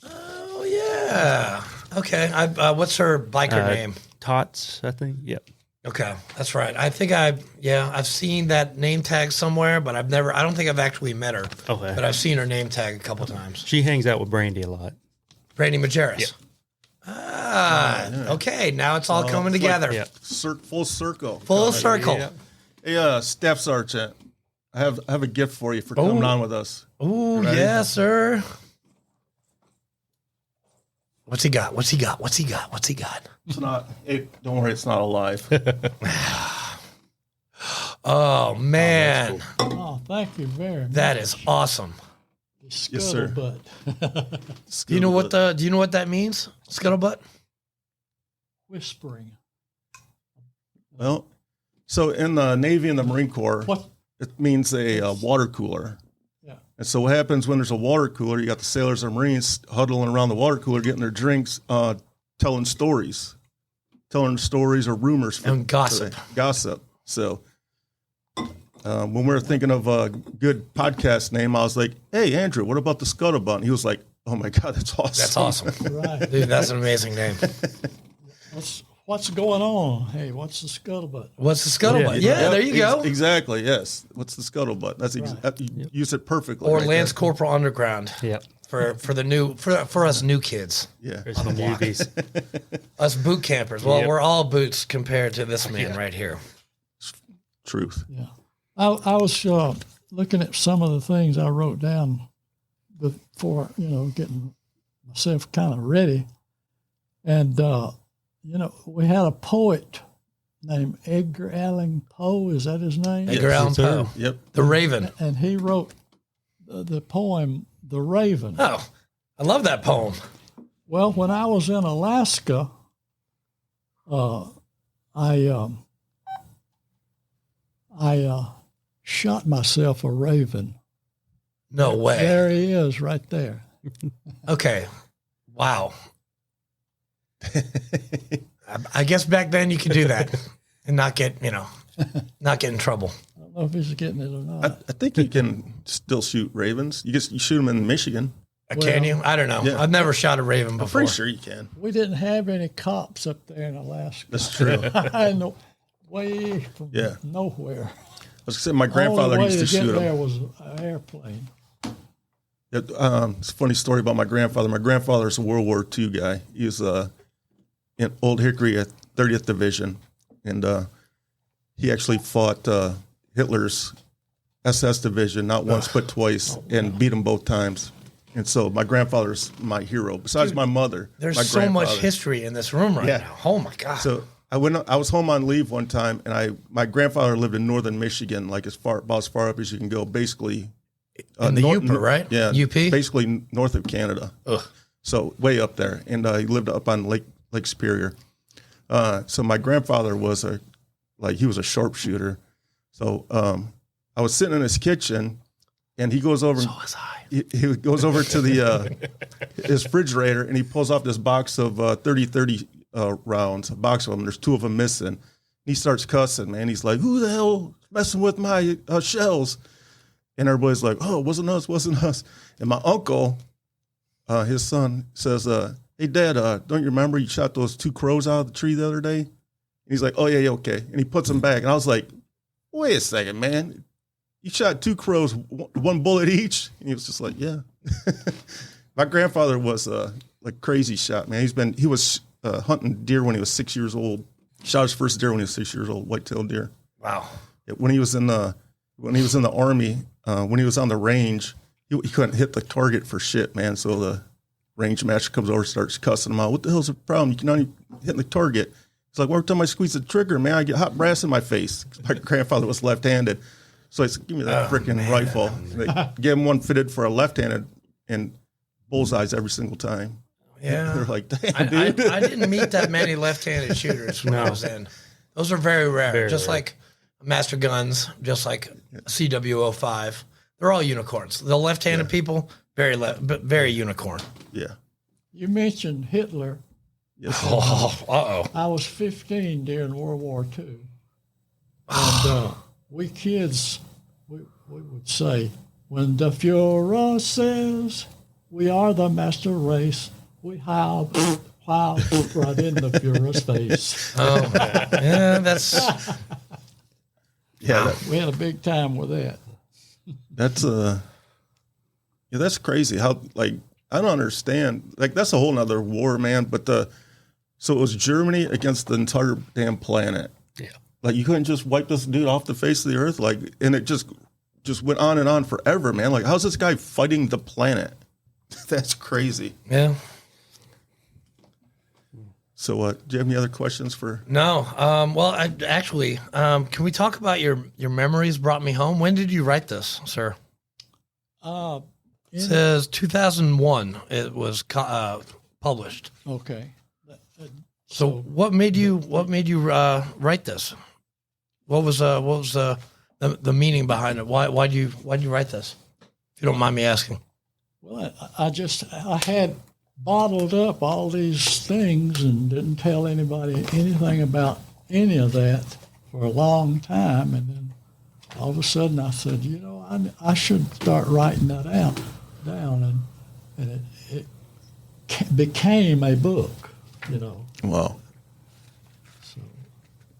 Oh, yeah. Okay. What's her biker name? Tots, I think. Yep. Okay, that's right. I think I've seen that name tag somewhere, but I don't think I've actually met her. Okay. But I've seen her name tag a couple times. She hangs out with Brandy a lot. Brandy Majerus. Okay, now it's all coming together. Yeah. Full circle. Full circle. Yeah. Hey, Staff Sergeant, I have a gift for you for coming on with us. Ooh, Ready? yes, sir. What's he got? What's he got? What's he got? What's he got? It's not. Don't worry, it's not alive. Oh man, Oh, thank you very much. that is awesome. Yes, sir. Scuttlebutt. Do you know what that means? Scuttlebutt? Whispering. Well, so in the Navy and the Marine Corps, What? it means a water cooler. Yeah. And so what happens when there's a water cooler? You got the sailors and Marines huddling around the water cooler, getting their drinks, telling stories or rumors And gossip. Gossip. So when we were thinking of a good podcast name, I was like, "Hey, Andrew, what about the Scuttlebutt?" And he was like, "Oh my God, that's awesome! That's awesome, Right. dude. That's an amazing name. What's going on? Hey, what's the scuttlebutt? What's the Scuttlebutt? Yeah, Yep, there you go. Exactly. Yes. What's the Scuttlebutt? That's Right. you use it perfectly. Or right Lance there. Corporal Underground Yeah. for us new kids, Yeah. There's some newbies. us boot campers. Well, Yep. we're all boots compared to this man right here. Truth. Yeah. I was looking at some of the things I wrote down before, getting myself kind of ready. And, we had a poet named Edgar Allan Poe. Is that his name? Edgar Allan sir. Poe, Yep. The Raven. And he wrote the poem, The Raven. Oh, I love that poem. Well, when I was in Alaska, I shot myself a raven. No way. There he is, right there. Okay. Wow. I guess back then you could do that and not get in trouble. I don't know if he's getting it or not. I think you can still shoot ravens. You shoot them in Michigan. Can you? I don't know. Yeah. I've never shot a raven I'm before. pretty sure you can. We didn't have any cops up there in Alaska. That's true. I know, way from Yeah. nowhere. I was gonna say my grandfather Only way used to get shoot there them. was an airplane. It's a funny story about my grandfather. My grandfather's a World War II guy. He was in Old Hickory at 30th Division, and he actually fought Hitler's SS division not once but twice, and beat him both times. And so my grandfather's my hero. Besides my mother, There's my so much grandfather. history in this room right Yeah. now. Oh my God. So I was home on leave one time, and my grandfather lived in northern Michigan, like about as far up as you can go, basically. In the Upa, right? Yeah, UP? basically north of Canada. Ugh. So way up there, and he lived up on Lake Superior. So my grandfather was he was a sharpshooter. So I was sitting in his kitchen, and he goes over. So was I. He goes over to the his refrigerator, and he pulls off this box of 30 rounds, a box of them. There's two of them missing. And he starts cussing, man. He's like, "Who the hell is messing with my shells?" And everybody's like, "Oh, it wasn't us. And my uncle, his son, says, "Hey, Dad, don't you remember you shot those two crows out of the tree the other day?" And he's like, "Oh, yeah, okay." And he puts them back. And I was like, "Wait a second, man. You shot two crows, one bullet each?" And he was just like, "Yeah." My grandfather was like crazy shot, man. He was hunting deer when he was 6 years old. Shot his first deer when he was 6 years old, white-tailed deer. Wow. When he was in the Army, when he was on the range, he couldn't hit the target for shit, man. So the range master comes over, starts cussing him out. "What the hell's the problem? You can only hit the target." He's like, "Well, every time I squeeze the trigger, man, I get hot brass in my face." My grandfather was left-handed. So I said, "Give me that freaking rifle." They gave him one fitted for a left-handed and bullseyes every single time. Yeah. They're like, "Damn, dude." I didn't meet that many left-handed shooters when I was in. Those are very rare. Very just rare. like Master Guns, just like CW05. They're all unicorns. The left-handed people, very unicorn. Yeah. You mentioned Hitler. Yes. Oh, uh-oh. I was 15 during World War II. And we kids, we would say, when the Fuhrer says we are the master race, we howl right in the Fuhrer's face. Oh, yeah, that's Yeah. We had a big time with that. That's crazy how like I don't understand. Like, that's a whole nother war, man. But so it was Germany against the entire damn planet. Yeah. Like, you couldn't just wipe this dude off the face of the earth. Like, and it just went on and on forever, man. Like, how's this guy fighting the planet? That's crazy. Yeah. So, do you have any other questions for? No. Well, can we talk about your memories brought me home? When did you write this, sir? It says 2001. It was published. Okay. So what made you write this? What was the meaning behind it? Why'd you write this? If you don't mind me asking. Well, I had bottled up all these things and didn't tell anybody anything about any of that for a long time, and then all of a sudden I said, I should start writing that down, and it became a book, Wow. So,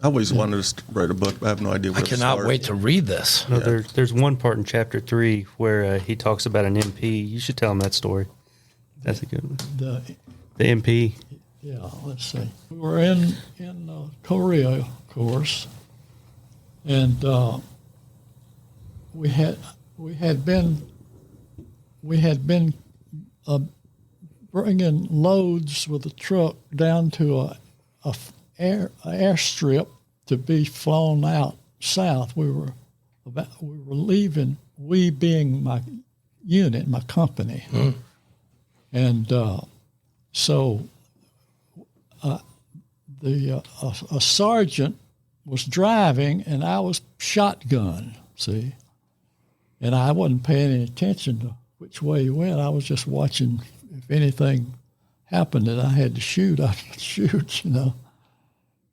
I always wanted to write a book, but I have no idea where I to cannot start. wait to read this. No, there's one part in chapter 3 where he talks about an MP. You should tell him that story. That's a good one. The MP. Yeah, let's see. We were in Korea, of course, and we had been bringing loads with a truck down to a airstrip to be flown out south. We were leaving. We being my unit, my company, and so a sergeant was driving, and I was shotgun. See, and I wasn't paying any attention to which way he went. I was just watching. If anything happened that I had to shoot, I'd shoot,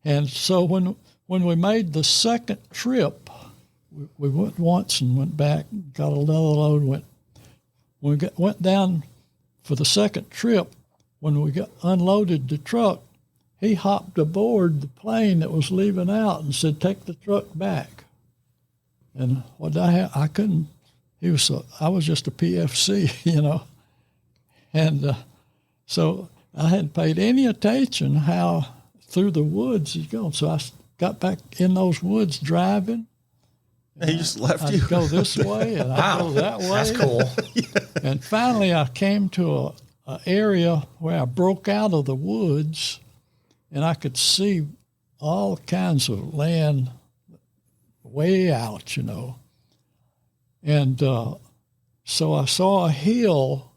And so when we made the second trip, we went once and went back, got another load. When we went down for the second trip, when we unloaded the truck, he hopped aboard the plane that was leaving out and said, "Take the truck back." And what I couldn't. I was just a PFC, And so I hadn't paid any attention how through the woods he's going. So I got back in those woods driving. And he just left I'd you. go this way and I'd go that way. That's cool. And finally I came to an area where I broke out of the woods and I could see all kinds of land way out, And so I saw a hill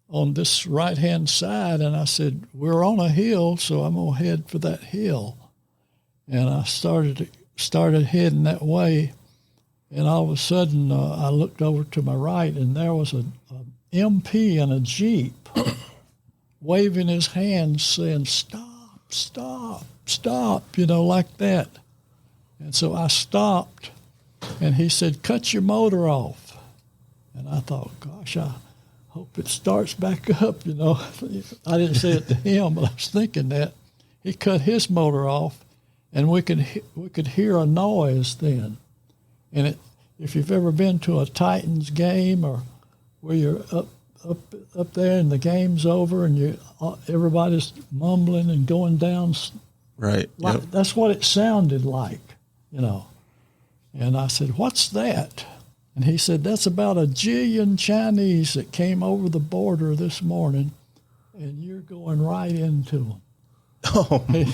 on this right-hand side, and I said, "We're on a hill, so I'm gonna head for that hill." And I started heading that way, and all of a sudden I looked over to my right, and there was a MP in a Jeep waving his hands, saying, "Stop, stop, stop," like that. And so I stopped, and he said, "Cut your motor off." And I thought, gosh, I hope it starts back up, I didn't say it to him, but I was thinking that. He cut his motor off, and we could hear a noise then. And if you've ever been to a Titans game or where you're up there and the game's over and everybody's mumbling and going down, Right. Yep. That's what it sounded like, And I said, "What's that?" And he said, "That's about 1 jillion Chinese that came over the border this morning, and you're going right into them." Oh, man.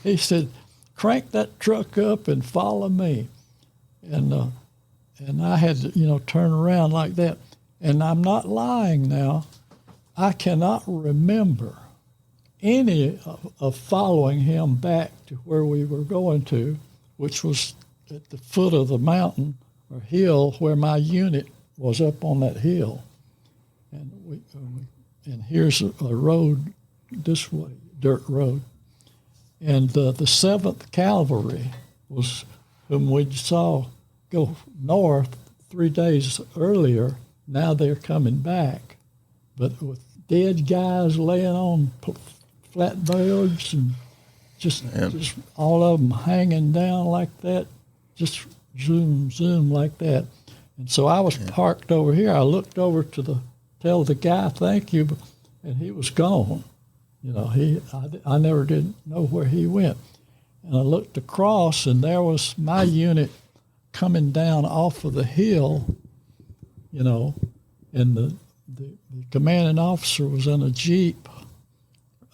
He said, "Crank that truck up and follow me." And I had to, turn around like that. And I'm not lying now. I cannot remember any of following him back to where we were going to, which was at the foot of the mountain or hill where my unit was up on that hill. And here's a road this way, dirt road. And the 7th Cavalry was whom we saw go north 3 days earlier. Now they're coming back. But with dead guys laying on flatboards and just all of them hanging down like that, just zoom like that. And so I was parked over here. I looked over to the tell the guy thank you, and he was gone. You know, I never did know where he went. And I looked across, and there was my unit coming down off of the hill, you know, and the commanding officer was in a Jeep,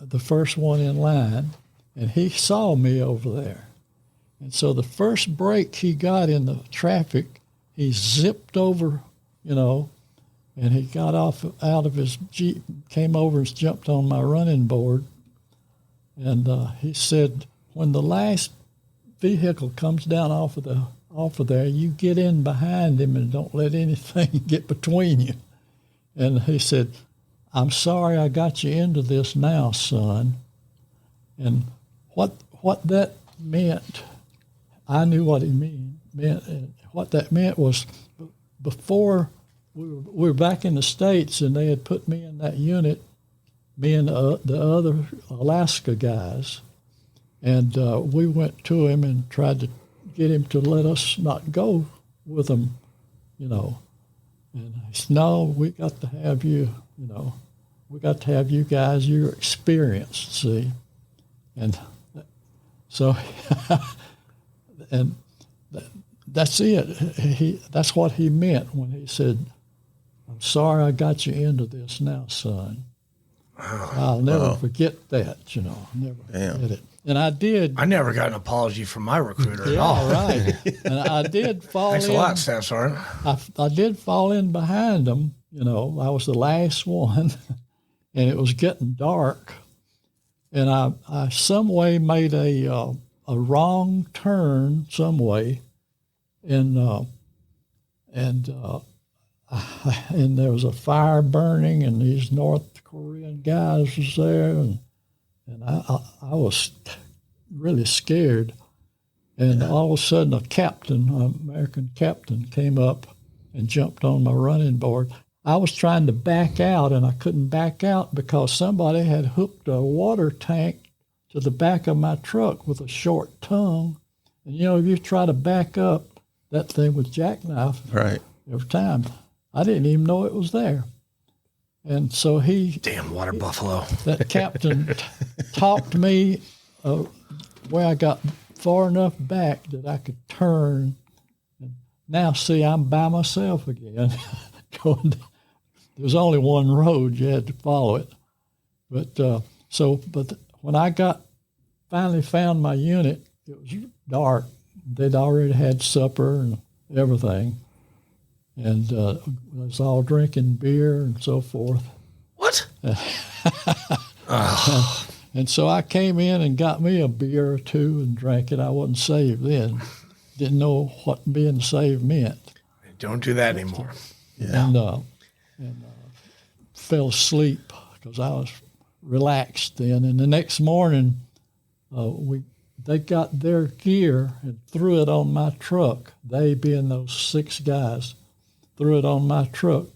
the first one in line, and he saw me over there. And so the first break he got in the traffic, he zipped over, you know, and he got out of his Jeep, came over and jumped on my running board. And he said, when the last vehicle comes down off of there, you get in behind him and don't let anything get between you. And he said, I'm sorry I got you into this now, son. And what that meant, I knew what it meant. And what that meant was before we were back in the States and they had put me in that unit, me and the other Alaska guys, and we went to him and tried to get him to let us not go with them, you know. And he said, no, we got to have you, you know, we got to have you guys, you're experienced, see. And so, and that's it. That's what he meant when he said, I'm sorry I got you into this now, son. I'll never forget that, you know, never forget it. And I did. I never got an apology from my recruiter at Yeah, all. right. And I did fall Thanks in. a lot, Staff Sergeant. I did fall in behind them. You know, I was the last one, and it was getting dark. And I some way made a wrong turn some way, and there was a fire burning, and these North Korean guys was there, and I was really scared. And all of a sudden, a captain, an American captain, came up and jumped on my running board. I was trying to back out, and I couldn't back out because somebody had hooked a water tank to the back of my truck with a short tongue. And, you know, if you try to back up, that thing would jackknife Right. every time. I didn't even know it was there. And so Damn water buffalo. that captain talked me where I got far enough back that I could turn. And now, see, I'm by myself again. There's only one road, you had to follow it. But when I finally found my unit, it was dark. They'd already had supper and everything. And I was all drinking beer and so forth. What? And so I came in and got me a beer or two and drank it. I wasn't saved then. Didn't know what being saved meant. Don't do that anymore. Yeah. And fell asleep because I was relaxed then. And the next morning, they got their gear and threw it on my truck. They, being those 6 guys, threw it on my truck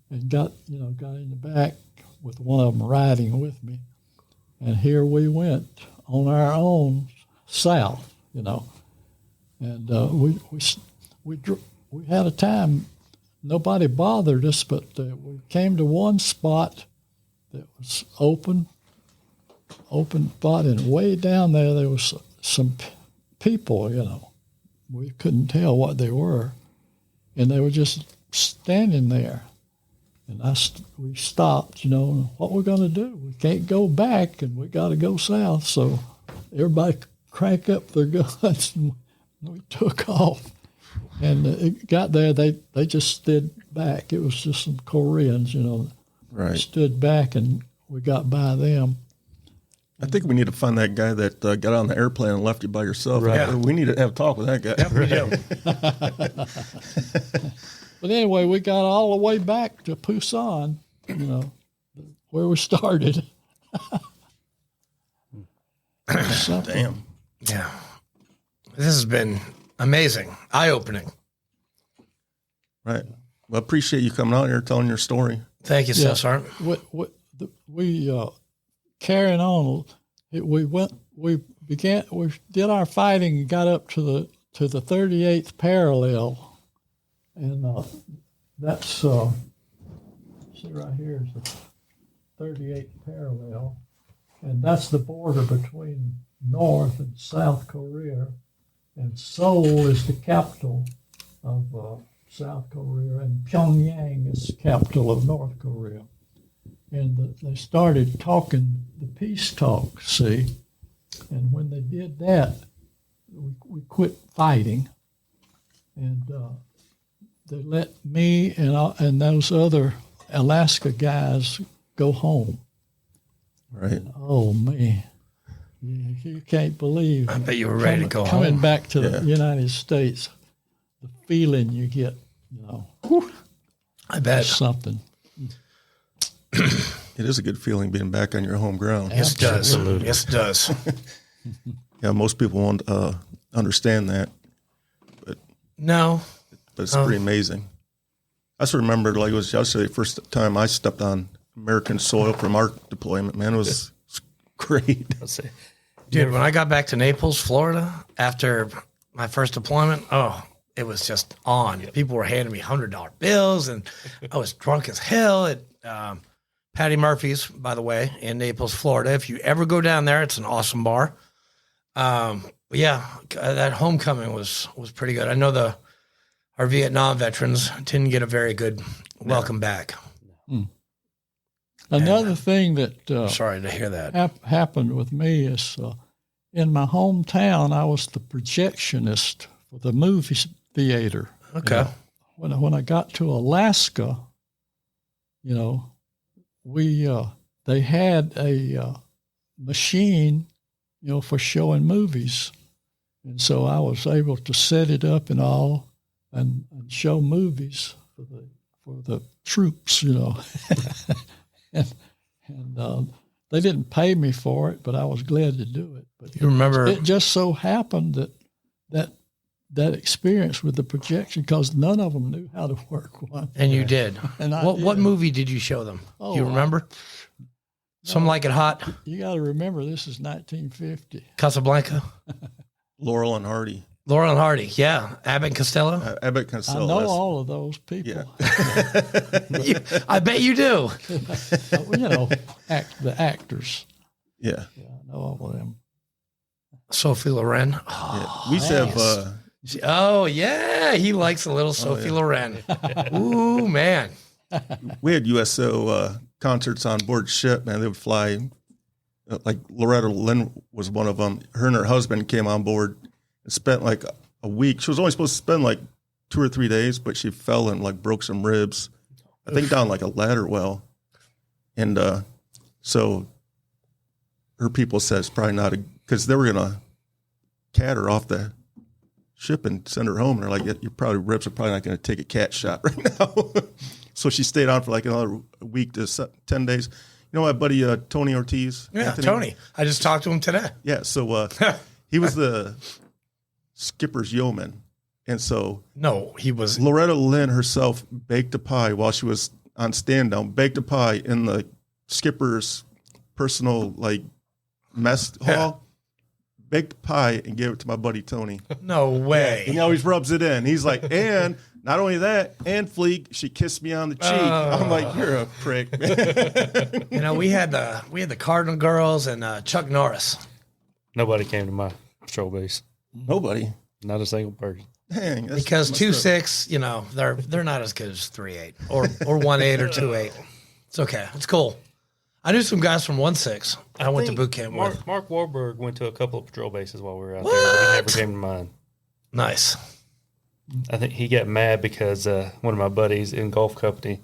and got in the back with one of them riding with me. And here we went on our own south, you know. And we had a time. Nobody bothered us, but we came to one spot that was open spot, and way down there was some people, you know. We couldn't tell what they were, and they were just standing there. And we stopped, you know, what we're going to do? We can't go back, and we got to go south. So everybody crank up their guns, and we took off. And it got there, they just stood back. It was just some Koreans, you know, Right. stood back, and we got by them. I think we need to find that guy that got on the airplane and left you by yourself. Right. We need to have a talk with that guy. Yep, we do. But anyway, we got all the way back to Pusan, you know, where we started. Damn. Yeah. This has been amazing, eye-opening. Right. Well, appreciate you coming out here telling your story. Thank you, Yeah. Staff Sergeant. We carrying on. We did our fighting and got up to the 38th parallel, and that's so see right here is the 38th parallel, and that's the border between North and South Korea. And Seoul is the capital of South Korea, and Pyongyang is the capital of North Korea. And they started talking the peace talk, see? And when they did that, we quit fighting, and they let me and those other Alaska guys go home. Right. Oh man, you can't believe. I bet you were ready to go coming home. back to Yeah. the United States, the feeling you get, I bet. is something. It is a good feeling being back on your home ground. Yes, it does. Absolutely. Yes, it does. Yeah, most people won't understand that, No. but it's pretty amazing. I just remember, like it was yesterday, first time I stepped on American soil from our deployment. Man, it was great. Let's see. Dude, when I got back to Naples, Florida, after my first deployment, it was just on. People were handing me $100 bills, and I was drunk as hell at Patty Murphy's, by the way, in Naples, Florida. If you ever go down there, it's an awesome bar. But yeah, that homecoming was pretty good. I know our Vietnam veterans didn't get a very good welcome back. Another thing that Sorry to hear that. happened with me is in my hometown, I was the projectionist for the movie theater. Okay. When I got to Alaska, they had a machine, for showing movies, and so I was able to set it up and all, and show movies for the troops, and they didn't pay me for it, but I was glad to do it. But You remember? it just so happened that experience with the projection, because none of them knew how to work one. And you did. And I What did. movie did you show them? Oh, Do you remember? Some Like It Hot, You got to remember, this is 1950. Casablanca, Laurel and Hardy, Laurel and Hardy. Yeah, Abbott and Costello. Abbott I Costello. know that's- all of those people. Yeah. I bet you do. The actors. Yeah. Yeah, I know all of them. Sophie Loren. Yeah. We used to have Oh yeah, he likes a little Sophie Loren. Ooh man. we had USO concerts on board ship, man. They would fly, like Loretta Lynn was one of them. Her and her husband came on board and spent like a week. She was only supposed to spend like 2 or 3 days, but she fell and like broke some ribs, I think down like a ladder well. And so her people said it's probably not because they were going to cat her off the ship and send her home. And they're like, your probably ribs are probably not going to take a cat shot right now. So she stayed on for like another week to 10 days. You know my buddy Tony Ortiz? Yeah, Anthony? Tony. I just talked to him today. Yeah, so he was the skipper's yeoman. And so No, he was. Loretta Lynn herself baked a pie while she was on stand down, baked a pie in the skipper's personal like mess hall, baked a pie and gave it to my buddy Tony. No way. He always rubs it in. He's like, and not only that, and Fleek, she kissed me on the cheek. I'm like, you're a prick. We had the Cardinal Girls and Chuck Norris. Nobody came to my patrol base. Nobody. Not a single person. Dang. That's Because messed up. 2.6, they're not as good as 3.8 or 1.8 or 2.8. It's okay. It's cool. I knew some guys from 1.6. I went to boot camp with. Mark Warburg went to a couple of patrol bases while we were out there, but he never came to mine. Nice. I think he got mad because one of my buddies in golf company,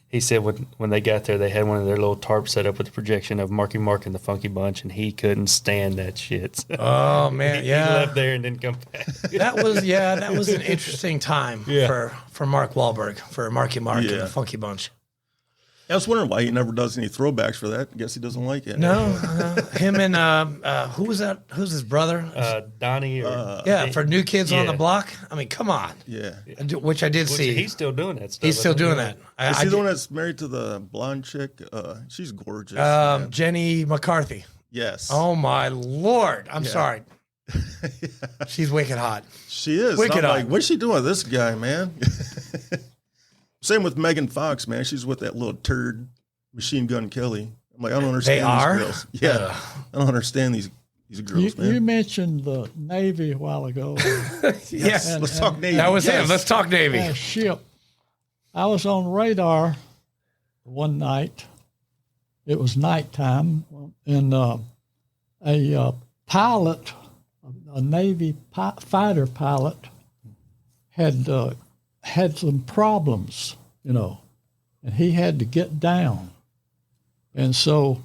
he said when they got there, they had one of their little tarps set up with the projection of Marky Mark and the Funky Bunch, and he couldn't stand that shit. So Oh man, he yeah. left there and didn't come back. That was an interesting time for Mark Wahlberg, for Marky Mark and Yeah. the Funky Bunch. I was wondering why he never does any throwbacks for that. I guess he doesn't like it. No, him and who was that? Who's his brother? Donnie or For New Kids on the yeah. Block. I mean, come on. Yeah. Which I did which see. he's still doing that stuff. He's still doing that. Is I he the one that's married to the blonde chick? She's gorgeous. Jenny McCarthy. Yes. Oh my Lord! I'm sorry. She's wicked hot. She is. Wicked I'm like, hot. what's she doing with this guy, man? Same with Megan Fox, man. She's with that little turd, Machine Gun Kelly. I'm like, I don't understand They are? these girls. Yeah, I don't understand these girls, man. You mentioned the Navy a while ago. Yes. And- Let's talk Navy. That was Yes. him. Let's talk Navy. A ship. I was on radar one night. It was nighttime, and a pilot, a Navy fighter pilot, had some problems, and he had to get down, and so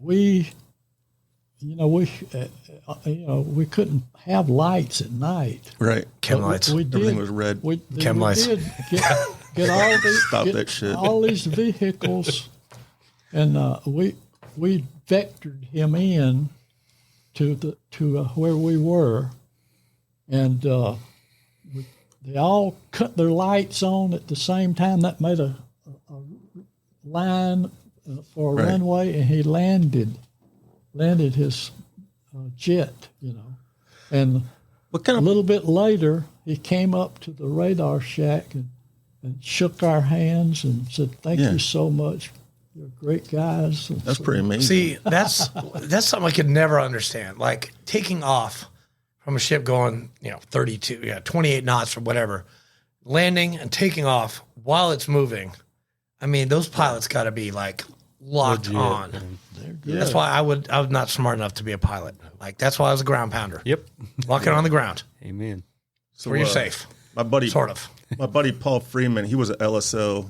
we couldn't have lights at night. Right. Chem But lights. We did, Everything was red. Chem lights. did get all these Stop that shit. all these vehicles, and we vectored him in to where we were, and they all cut their lights on at the same time. That made a line for a Right. runway, and he landed his jet, and What kind a of little bit later, he came up to the radar shack and shook our hands and said, "Thank Yeah. you so much. You're great guys." And That's so- pretty amazing. See, that's something I could never understand. Like taking off from a ship going, 32, 28 knots or whatever, landing and taking off while it's moving. I mean, those pilots got to be like locked Legit, on. man. They're good. That's why I was not smart enough to be a pilot. Like that's why I was a ground pounder. Yep. Walking on the ground Amen. So, where you're safe, My buddy, sort of. my buddy Paul Freeman, he was an LSO.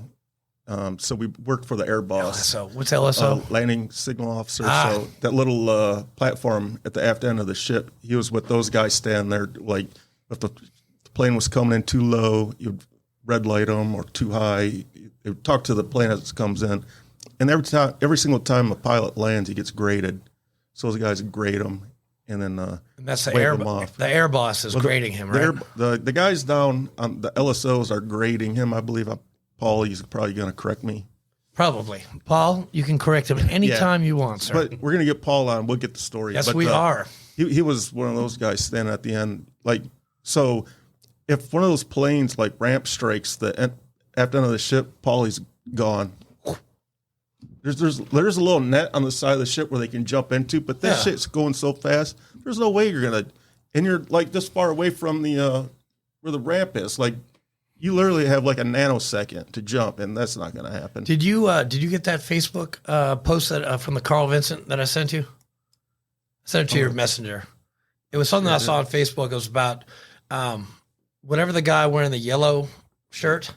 So we worked for the Air Boss. So what's LSO? Landing signal officer. Ah. So that little platform at the aft end of the ship, he was with those guys standing there. Like if the plane was coming in too low, you'd red light them, or too high. You would talk to the plane as it comes in. And every single time a pilot lands, he gets graded. So those guys grade him, and then and that's the wave air. them off. The air boss is grading him, right? The guys down on the LSOs are grading him. I believe. Paul, he's probably going to correct me. Probably, Paul. You can correct him anytime you want, sir. But we're going to get Paul on. We'll get the story. yes, but, we are. He was one of those guys standing at the end. Like, so if one of those planes like ramp strikes the aft end of the ship, Paulie's gone. There's a little net on the side of the ship where they can jump into, but this Yeah. shit's going so fast. There's no way you're gonna, and you're like this far away from the where the ramp is. Like, you literally have like a nanosecond to jump, and that's not gonna happen. Did you get that Facebook post that from the Carl Vincent that I sent you? I sent it to your messenger. It was something I saw on Facebook. It was about whatever the guy wearing the yellow shirt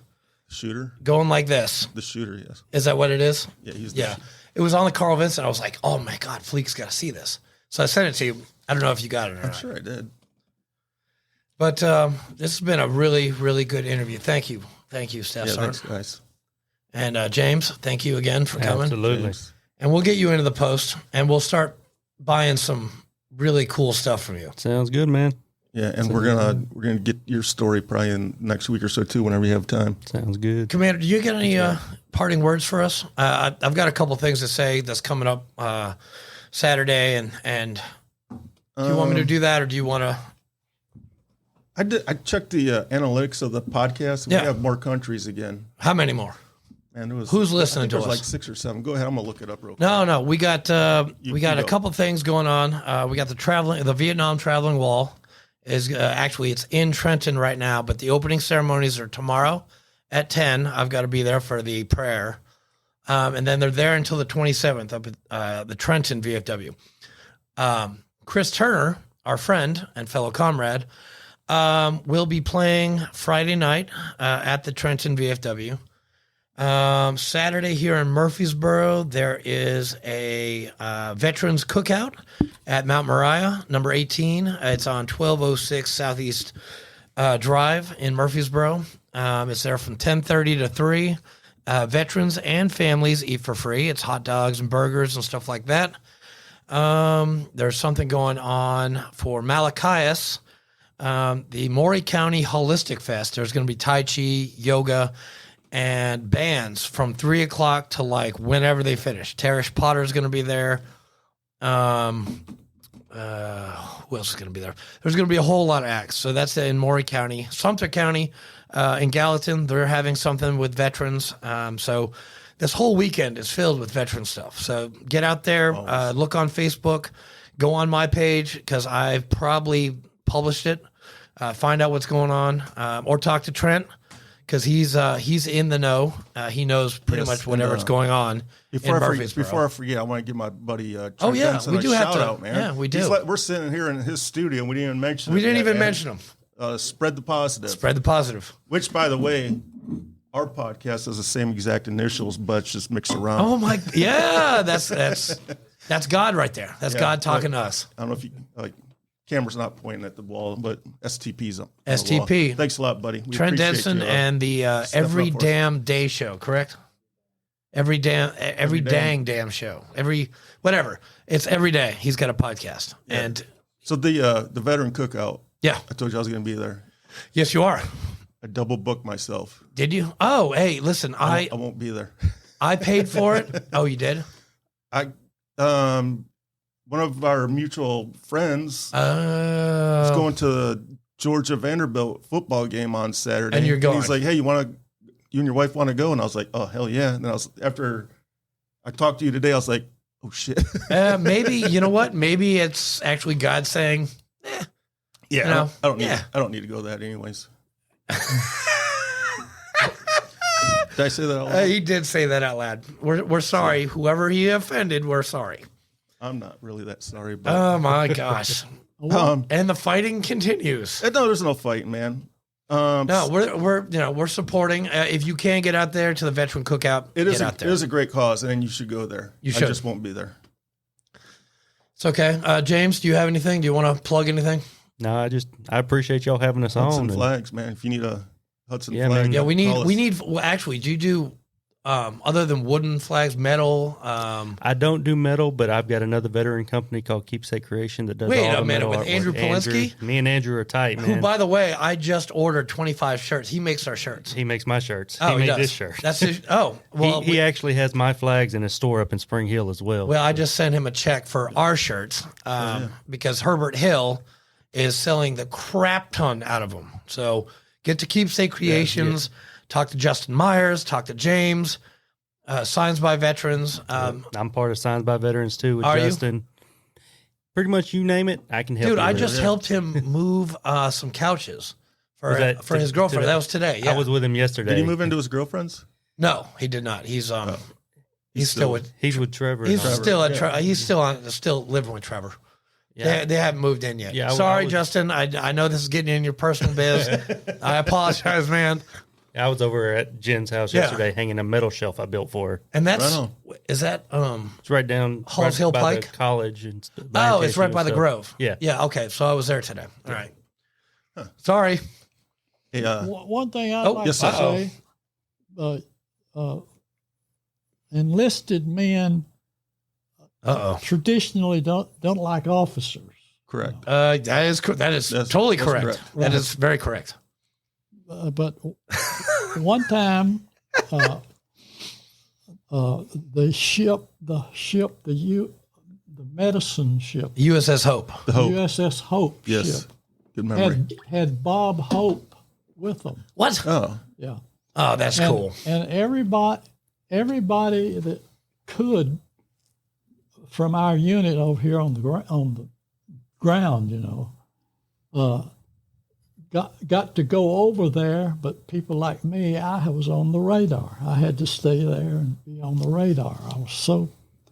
Shooter, going like this. the shooter, yes, Is that what it is? yeah, he's Yeah. It was on the Carl Vincent. I was like, oh my God, Fleek's got to see this. So I sent it to you. I don't know if you got it or I'm not. sure I did. But this has been a really, really good interview. Thank you. Thank you, Steph Yeah, Sarn. thanks, guys. And James, thank you again for coming. Absolutely. James. And we'll get you into the post and we'll start buying some really cool stuff from you. Sounds good, man. Yeah, and we're gonna get your story probably in next week or so too, whenever you have time. Sounds good. Commander, do you get any parting words for us? I've got a couple things to say that's coming up Saturday, and do you want me to do that, or do you want to? I checked the analytics of the podcast. And Yeah. We have more countries again, How many more? and it was Who's listening I think to it was us? like 6 or 7. Go ahead, I'm gonna look it up real quick. No, we got a go. couple things going on. We got the Vietnam traveling wall is actually it's in Trenton right now, but the opening ceremonies are tomorrow at 10. I've got to be there for the prayer, and then they're there until the 27th up at the Trenton VFW. Chris Turner, our friend and fellow comrade, will be playing Friday night at the Trenton VFW. Saturday here in Murfreesboro, there is a veterans cookout at Mount Moriah, number 18. It's on 1206 Southeast Drive in Murfreesboro. It's there from 10:30 to 3. Veterans and families eat for free. It's hot dogs and burgers and stuff like that. There's something going on for Malachias, the Maury County Holistic Fest. There's going to be Tai Chi, yoga, and bands from 3 o'clock to like whenever they finish. Tarish Potter is going to be there. who else is going to be there? There's going to be a whole lot of acts. So that's in Maury County. Sumter County, in Gallatin, they're having something with veterans. So this whole weekend is filled with veteran stuff. So get out there, look on Facebook, go on my page because I've probably published it. Find out what's going on, or talk to Trent because he's in the know. He knows pretty much whatever's going on in Murfreesboro. Before I forget, I want to give my buddy Trent yeah, Benson we a do have shout to. out, man. Yeah, we do. We're sitting here in his studio, and we didn't even mention We it didn't yet, even man. mention him. Spread the positive. Spread the positive. Which, by the way, our podcast has the same exact initials, but it's just mixed around. Oh my, yeah, that's God right there. That's God talking to us. I don't know if you camera's not pointing at the wall, but STP's up. STP. Thanks a lot, buddy. We Trent appreciate Denson you, and the Every up for us. Damn Day Show, correct? Every dang show. Whatever. It's every day. He's got a podcast. Yeah. And So the veteran cookout. yeah. I told you I was going to be there. Yes, you are. I double booked myself. Did you? Oh, hey, listen, I won't be there. I paid for it. Oh, you did? One of our mutual friends Oh. was going to the Georgia Vanderbilt football game on Saturday. And you're going. He's like, "Hey, you and your wife want to go?" And I was like, "Oh, hell yeah!" And then after I talked to you today, I was like, "Oh shit." Maybe, you know what? Maybe it's actually God saying, Yeah, You know, I don't need. yeah. I don't need to go that anyways. Did I say that out loud? he did say that out loud. We're sorry. Whoever he offended, we're sorry. I'm not really that sorry, but Oh my gosh. no, And the fighting continues. there's no fighting, man. No, we're supporting. If you can get out there to the veteran cookout, get out there. It is a great cause, and you should go there. You should. I just won't be there. It's okay. James, do you have anything? Do you want to plug anything? No, I appreciate y'all having us Hudson on. and- flags, man. If you need a Hudson Yeah, flag, man. Yeah, we call us. need. Well, actually, do you do other than wooden flags, metal? I don't do metal, but I've got another veteran company called Keepsake Creation that does Wait all a the minute, metal with artwork. Andrew Polinsky? Me and Andrew are tight, Who, man. by the way, I just ordered 25 shirts. He makes our shirts. He makes my shirts. Oh, he made does. this shirt. That's his. Oh, well, he actually has my flags in his store up in Spring Hill as well. Well, I just sent him a check for our shirts because Herbert Hill is selling the crap ton out of them. So get to Keepsake Creations, talk to Justin Myers, talk to James, Signs by Veterans. I'm part of Signs by Veterans too with Are you? Justin. Pretty much you name it, I can help Dude, you I with just it. helped him move some couches for Was that his girlfriend. today? That was today. Yeah. I was with him yesterday. Did he move into his girlfriend's? No, he did not. He's He's still with. He's with Trevor. He's and all. still at. He's still living with Trevor. Yeah. They haven't moved in yet. Yeah, I Sorry, was- Justin. I know this is getting in your personal biz. I apologize, man. I was over at Jen's house Yeah. yesterday hanging a metal shelf I built for her. And that's Right is that It's right down Halls Hill by Pike? the college. And oh, it's right by the Grove. Yeah. Yeah. Okay. So I was there today. All right. Sorry. Hey, One thing I'd Oh, like yes, to sir. say, enlisted men Uh traditionally don't like officers. correct. oh. That is totally that's correct. correct. That is very correct. But one time, the medicine ship, USS Hope. The hope. USS Hope Yes. ship, Good memory. had Bob Hope with them. What? Oh, Yeah. Oh, that's And, cool. and everybody that could from our unit over here on the ground, got to go over there. But people like me, I was on the radar. I had to stay there and be on the radar. I was so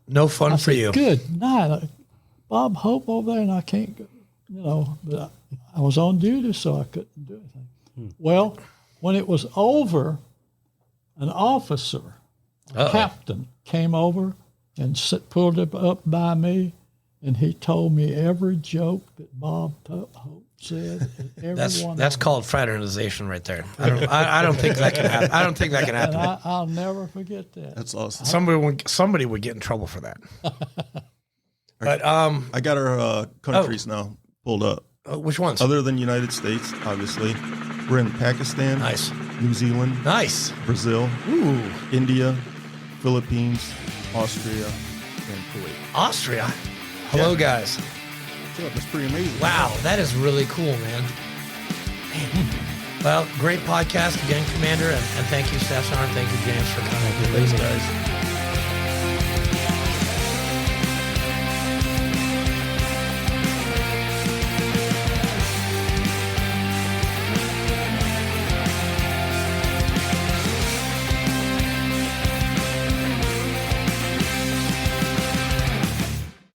No fun for you. good night. Bob Hope over there, and I can't go, but I was on duty, so I couldn't do anything. Well, when it was over, an officer, a captain, came over and pulled up by me, and he told me every joke that Bob Hope said. And every one That's of called fraternization right there. I don't think that can happen. I don't think that can them. And happen. I'll never forget that. that's awesome. Somebody would get in trouble for that. But I got our countries now pulled up. which ones? Other than United States, obviously, we're in Pakistan, Nice. New Zealand, Nice. Brazil, Ooh, India, Philippines, Austria, and Kuwait. Austria. Hello, guys. foot. That's pretty amazing. Wow, that is really cool, man. Well, great podcast again, Commander, and thank you, Staff Sergeant. Thank you, James, for coming. Thanks, guys.